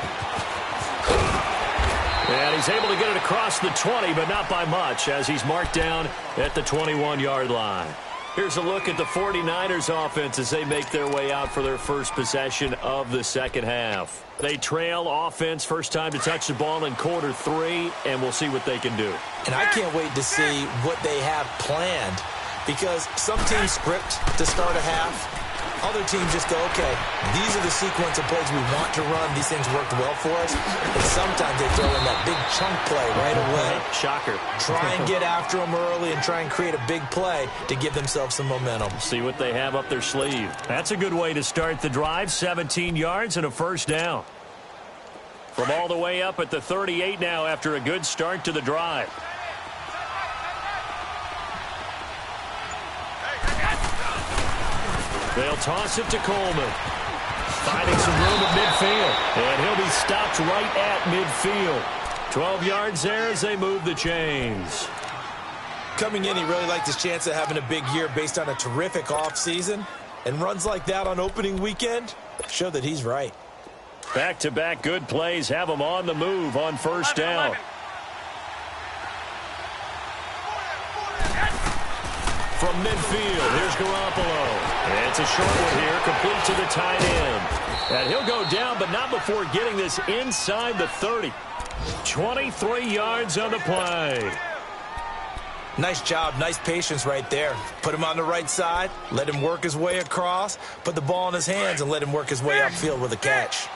And he's able to get it across the 20, but not by much, as he's marked down at the 21-yard line. Here's a look at the 49ers offense as they make their way out for their first possession of the second half. They trail offense first time to touch the ball in quarter 3, and we'll see what they can do. And I can't wait to see what they have planned, because some teams script to start a half. Other teams just go, okay, these are the sequence of plays we want to run. These things worked well for us. And sometimes they throw in that big chunk play right away. Shocker. Try and get after them early and try and create a big play to give themselves some momentum. See what they have up their sleeve. That's a good way to start the drive. 17 yards and a first down. From all the way up at the 38 now after a good start to the drive. They'll toss it to Coleman. Finding some room at midfield. And he'll be stopped right at midfield. 12 yards there as they move the chains. Coming in, he really liked his chance of having a big year based on a terrific offseason. And runs like that on opening weekend show that he's right. Back-to-back good plays have him on the move on first down. From midfield, here's Garoppolo. And it's a short one here, complete to the tight end. And he'll go down, but not before getting this inside the 30. 23 yards on the play. Nice job, nice patience right there. Put him on the right side, let him work his way across, put the ball in his hands, and let him work his way upfield with a catch.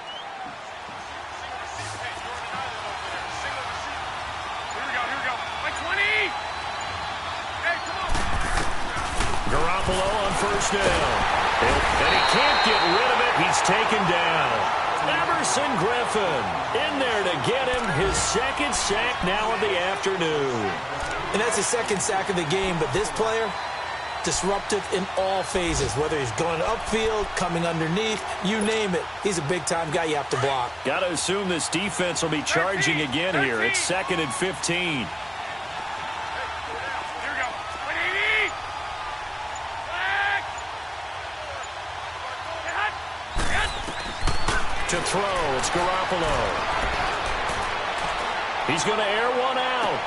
Garoppolo on first down. And he can't get rid of it. He's taken down. Everson Griffin in there to get him his second sack now of the afternoon. And that's his second sack of the game, but this player, disruptive in all phases, whether he's going upfield, coming underneath, you name it. He's a big-time guy you have to block. Got to assume this defense will be charging again here. It's 2nd and 15. To throw, it's Garoppolo. He's going to air one out.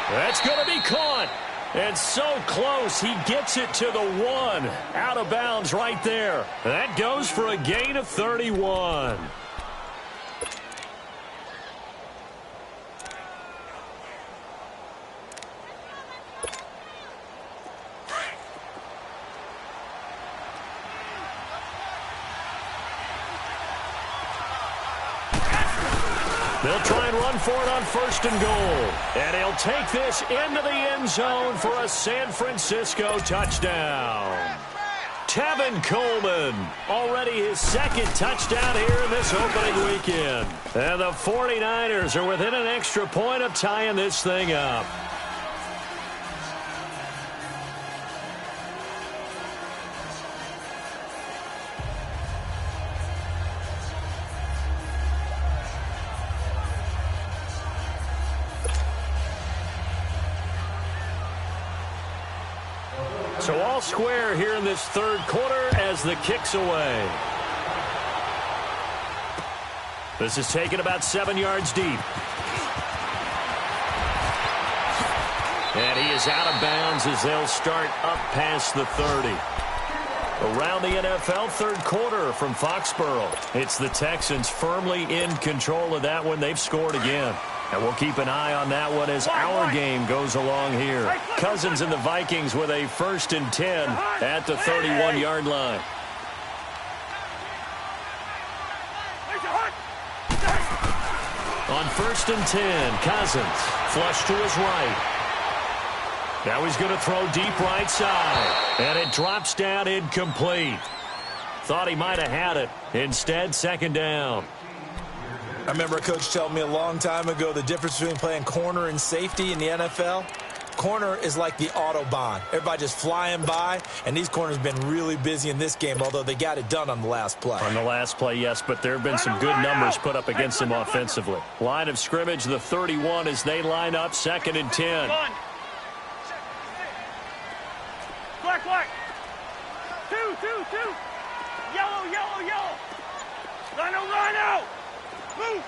That's going to be caught. And so close, he gets it to the 1. Out of bounds right there. That goes for a gain of 31. They'll try and run for it on first and goal. And he'll take this into the end zone for a San Francisco touchdown. Tevin Coleman, already his second touchdown here in this opening weekend. And the 49ers are within an extra point of tying this thing up. So all square here in this third quarter as the kick's away. This is taken about 7 yards deep. And he is out of bounds as they'll start up past the 30. Around the NFL third quarter from Foxborough. It's the Texans firmly in control of that one. They've scored again. And we'll keep an eye on that one as our game goes along here. Cousins and the Vikings with a 1st and 10 at the 31-yard line. On 1st and 10, Cousins flush to his right. Now he's going to throw deep right side. And it drops down incomplete. Thought he might have had it. Instead, second down. I remember a coach telling me a long time ago the difference between playing corner and safety in the NFL. Corner is like the Autobahn. Everybody just flying by, and these corners have been really busy in this game, although they got it done on the last play. On the last play, yes, but there have been some good numbers put up against them offensively. Line of scrimmage, the 31 as they line up, 2nd and 10. Black. 2. Yellow. Rhino. Move.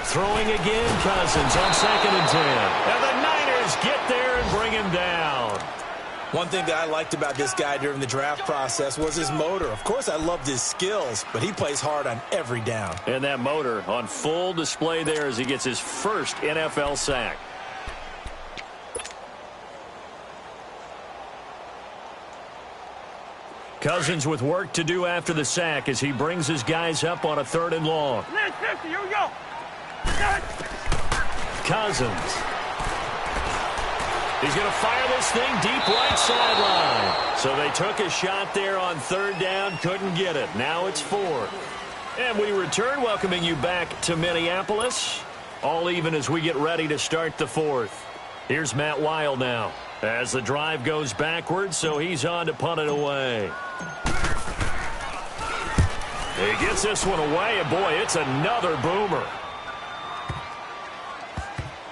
Throwing again, Cousins on 2nd and 10. And the Niners get there and bring him down. One thing that I liked about this guy during the draft process was his motor. Of course, I loved his skills, but he plays hard on every down. And that motor on full display there as he gets his first NFL sack. Cousins with work to do after the sack as he brings his guys up on a 3rd and long. 50, here we go. Cousins. He's going to fire this thing deep right sideline. So they took a shot there on 3rd down, couldn't get it. Now it's 4th. And we return, welcoming you back to Minneapolis. All even as we get ready to start the 4th. Here's Matt Weil now as the drive goes backwards, so he's on to punt it away. He gets this one away, and boy, it's another boomer.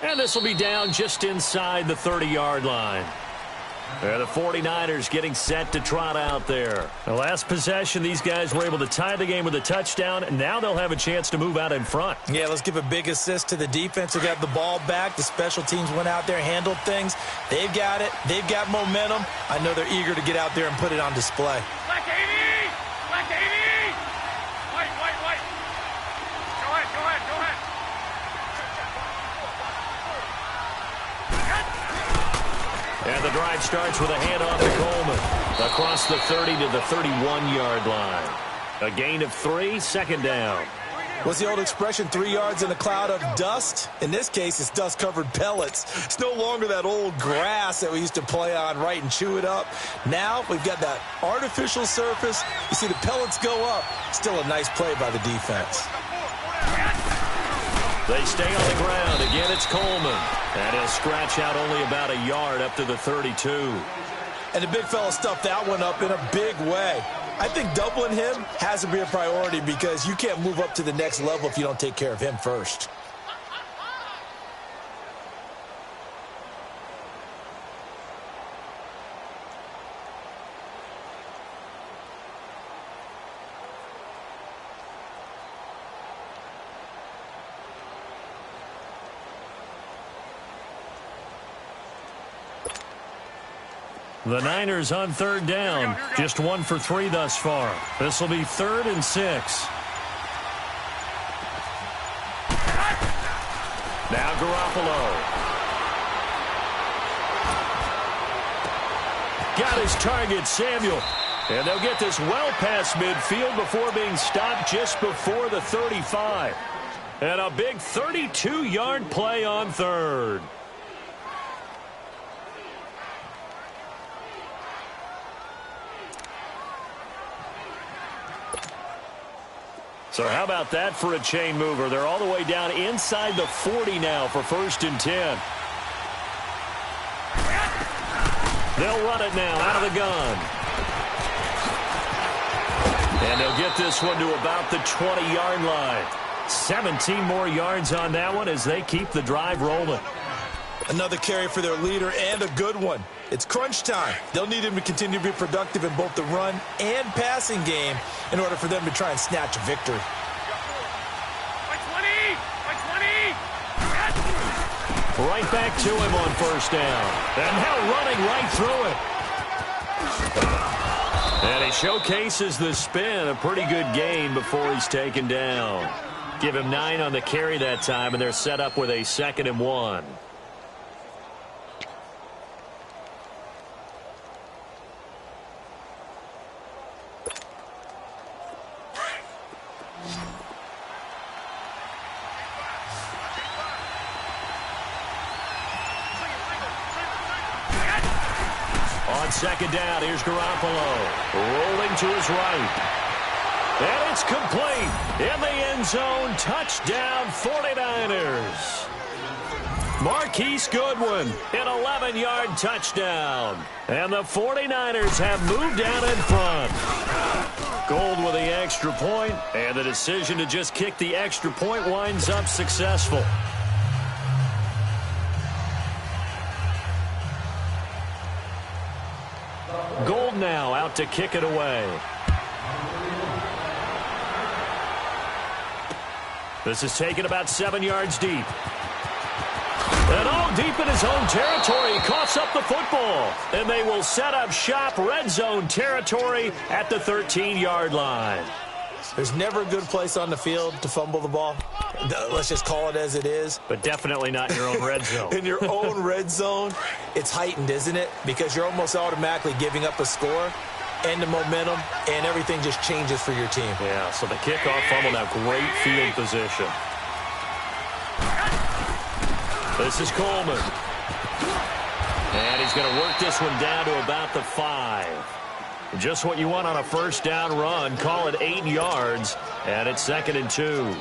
And this will be down just inside the 30-yard line. The 49ers getting set to trot out there. The last possession, these guys were able to tie the game with a touchdown, and now they'll have a chance to move out in front. Yeah, let's give a big assist to the defense who got the ball back. The special teams went out there, handled things. They've got it. They've got momentum. I know they're eager to get out there and put it on display. Black 80! White. Go ahead. And the drive starts with a handoff to Coleman. Across the 30 to the 31-yard line. A gain of 3, 2nd down. What's the old expression, 3 yards in a cloud of dust? In this case, it's dust-covered pellets. It's no longer that old grass that we used to play on, right, and chew it up. Now we've got that artificial surface. You see the pellets go up. Still a nice play by the defense. They stay on the ground. Again, it's Coleman. And he'll scratch out only about a yard up to the 32. And the big fella stuffed that one up in a big way. I think doubling him has to be a priority because you can't move up to the next level if you don't take care of him first. The Niners on 3rd down. Just 1 for 3 thus far. This will be 3rd and 6. Now Garoppolo. Got his target, Samuel. And they'll get this well past midfield before being stopped just before the 35. And a big 32-yard play on 3rd. So how about that for a chain mover? They're all the way down inside the 40 now for 1st and 10. They'll run it now out of the gun. And they'll get this one to about the 20-yard line. 17 more yards on that one as they keep the drive rolling. Another carry for their leader and a good one. It's crunch time. They'll need him to continue to be productive in both the run and passing game in order for them to try and snatch a victory. Right back to him on 1st down. And now running right through it. And he showcases the spin. A pretty good gain before he's taken down. Give him 9 on the carry that time, and they're set up with a 2nd and 1. On On second down, here's Garoppolo. Rolling to his right. And it's complete. In the end zone, touchdown 49ers. Marquise Goodwin, an 11-yard touchdown. And the 49ers have moved down in front. Gold with the extra point, and the decision to just kick the extra point winds up successful. Gold now out to kick it away. This is taken about 7 yards deep. And all deep in his own territory, he coughs up the football. And they will set up shop, red zone territory at the 13-yard line. There's never a good place on the field to fumble the ball. Let's just call it as it is. But definitely not in your own red zone. In your own red zone, it's heightened, isn't it? Because you're almost automatically giving up a score and the momentum, and everything just changes for your team. Yeah, so the kickoff fumble, now great field position. This is Coleman. And he's going to work this one down to about the 5. Just what you want on a first down run. Call it 8 yards, and it's 2nd and 2.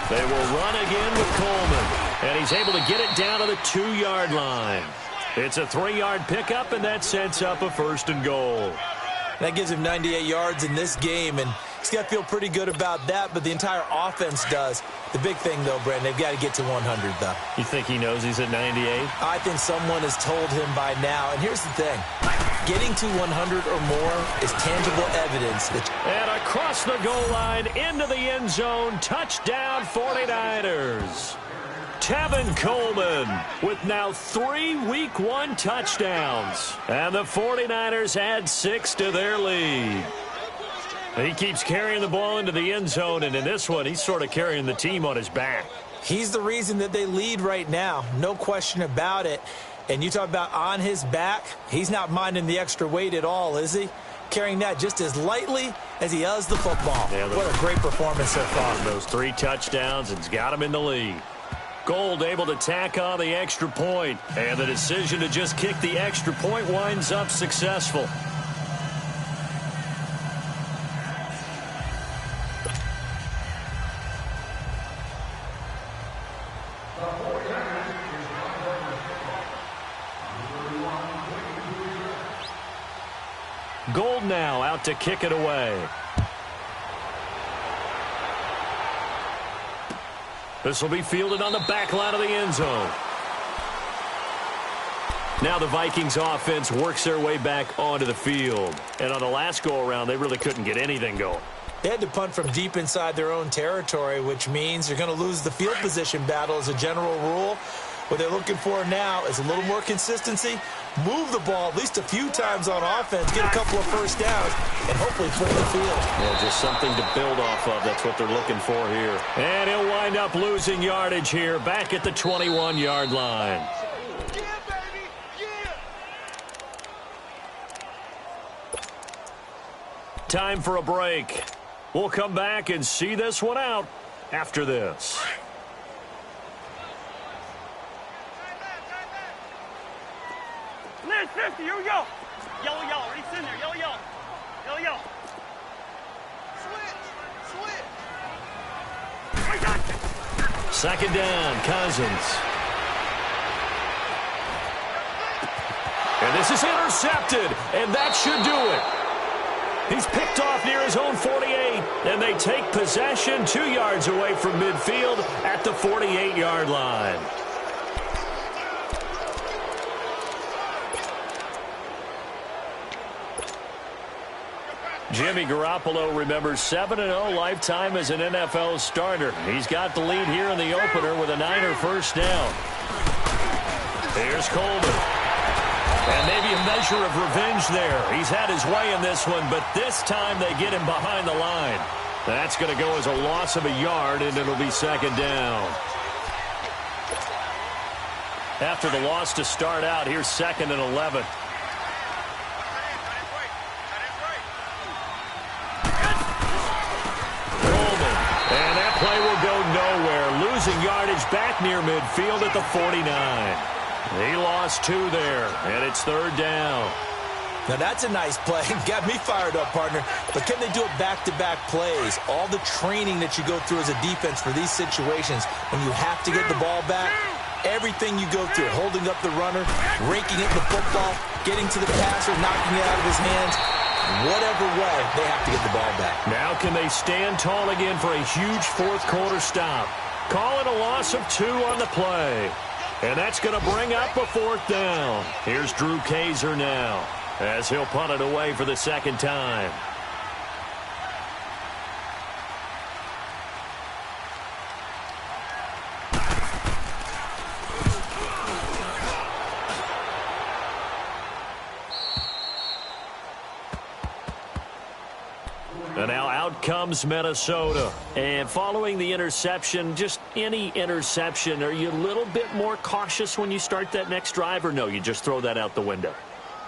They will run again with Coleman, and he's able to get it down to the 2-yard line. It's a 3-yard pickup, and that sets up a 1st and goal. That gives him 98 yards in this game, and he's got to feel pretty good about that, but the entire offense does. The big thing, though, Brandon, they've got to get to 100, though. You think he knows he's at 98? I think someone has told him by now, and here's the thing. Getting to 100 or more is tangible evidence. And across the goal line, into the end zone, touchdown 49ers. Tevin Coleman with now 3 Week 1 touchdowns. And the 49ers add 6 to their lead. He keeps carrying the ball into the end zone, and in this one, he's sort of carrying the team on his back. He's the reason that they lead right now, no question about it. And you talk about on his back, he's not minding the extra weight at all, is he? Carrying that just as lightly as he does the football. Yeah, what a great performance so far. Those 3 touchdowns, and it's got him in the lead. Gold able to tack on the extra point, and the decision to just kick the extra point winds up successful. Gold now out to kick it away. This will be fielded on the back line of the end zone. Now the Vikings offense works their way back onto the field. And on the last go-around, they really couldn't get anything going. They had to punt from deep inside their own territory, which means they're going to lose the field position battle as a general rule. What they're looking for now is a little more consistency, move the ball at least a few times on offense, get a couple of first downs, and hopefully flip the field. Yeah, just something to build off of. That's what they're looking for here. And he'll wind up losing yardage here, back at the 21-yard line. Time for a break. We'll come back and see this one out after this. Liz, 50, here we go. Yellow, yellow, Reese in there. Yellow, yellow. Yellow, yellow. Switch. Second down, Cousins. And this is intercepted, and that should do it. He's picked off near his own 48, and they take possession 2 yards away from midfield at the 48-yard line. Jimmy Garoppolo remembers 7-0 lifetime as an NFL starter. He's got the lead here in the opener with a Niner first down. Here's Coleman. And maybe a measure of revenge there. He's had his way in this one, but this time they get him behind the line. That's going to go as a loss of a yard, and it'll be second down. after the loss to start out. Here's 2nd and 11. Coleman. And that play will go nowhere. Losing yardage back near midfield at the 49. He lost 2 there, and it's 3rd down. Now, that's a nice play. Got me fired up, partner. But can they do it back-to-back plays? All the training that you go through as a defense for these situations, when you have to get the ball back, everything you go through, holding up the runner, raking it in the football, getting to the passer, knocking it out of his hands, whatever way, they have to get the ball back. Now can they stand tall again for a huge fourth-quarter stop? Call it a loss of 2 on the play. And that's going to bring up a 4th down. Here's Drew Kaiser now, as he'll punt it away for the 2nd time. And now out comes Minnesota. And following the interception, just any interception, are you a little bit more cautious when you start that next drive, or no, you just throw that out the window?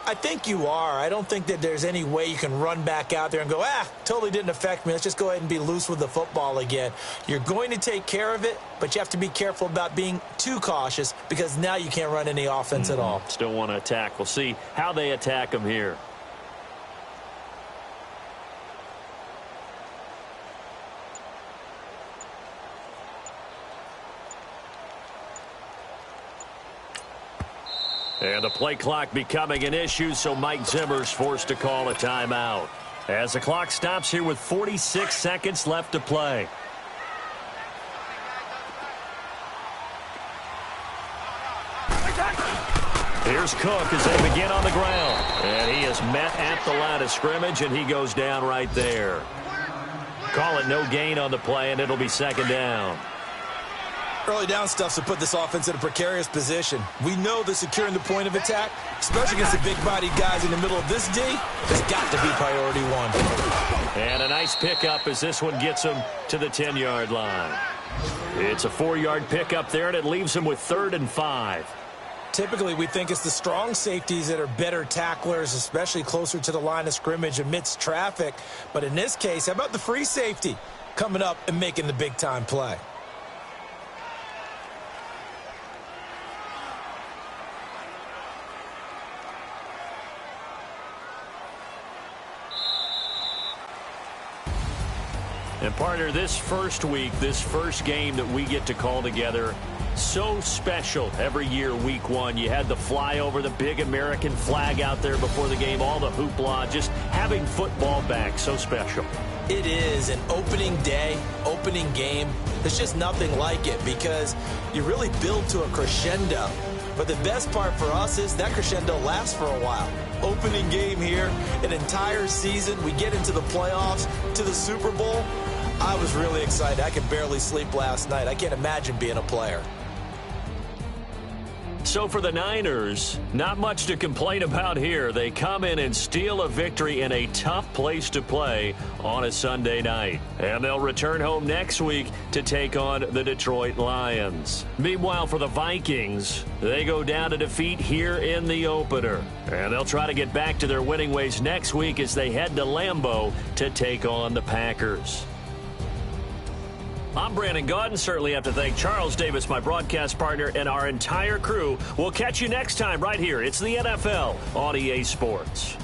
I think you are. I don't think that there's any way you can run back out there and go, totally didn't affect me. Let's just go ahead and be loose with the football again. You're going to take care of it, but you have to be careful about being too cautious because now you can't run any offense at all. Still want to attack. We'll see how they attack them here. And the play clock becoming an issue, so Mike Zimmer's forced to call a timeout. As the clock stops here with 46 seconds left to play. Here's Cook as they begin on the ground. And he is met at the line of scrimmage, and he goes down right there. Call it no gain on the play, and it'll be 2nd down. Early down stuff to put this offense in a precarious position. We know that securing the point of attack, especially against the big-bodied guys in the middle of this D, has got to be priority 1. And a nice pickup as this one gets him to the 10-yard line. It's a 4-yard pickup there, and it leaves him with 3rd and 5. Typically, we think it's the strong safeties that are better tacklers, especially closer to the line of scrimmage amidst traffic. But in this case, how about the free safety coming up and making the big-time play? And, partner, this first week, this first game that we get to call together, so special every year, week 1. You had the flyover, the big American flag out there before the game, all the hoopla, just having football back, so special. It is an opening day, opening game. There's just nothing like it because you really build to a crescendo. But the best part for us is that crescendo lasts for a while. Opening game here, an entire season. We get into the playoffs, to the Super Bowl. I was really excited. I could barely sleep last night. I can't imagine being a player. So for the Niners, not much to complain about here. They come in and steal a victory in a tough place to play on a Sunday night. And they'll return home next week to take on the Detroit Lions. Meanwhile, for the Vikings, they go down to defeat here in the opener. And they'll try to get back to their winning ways next week as they head to Lambeau to take on the Packers. I'm Brandon Gaudin. Certainly have to thank Charles Davis, my broadcast partner, and our entire crew. We'll catch you next time right here. It's the NFL on EA Sports.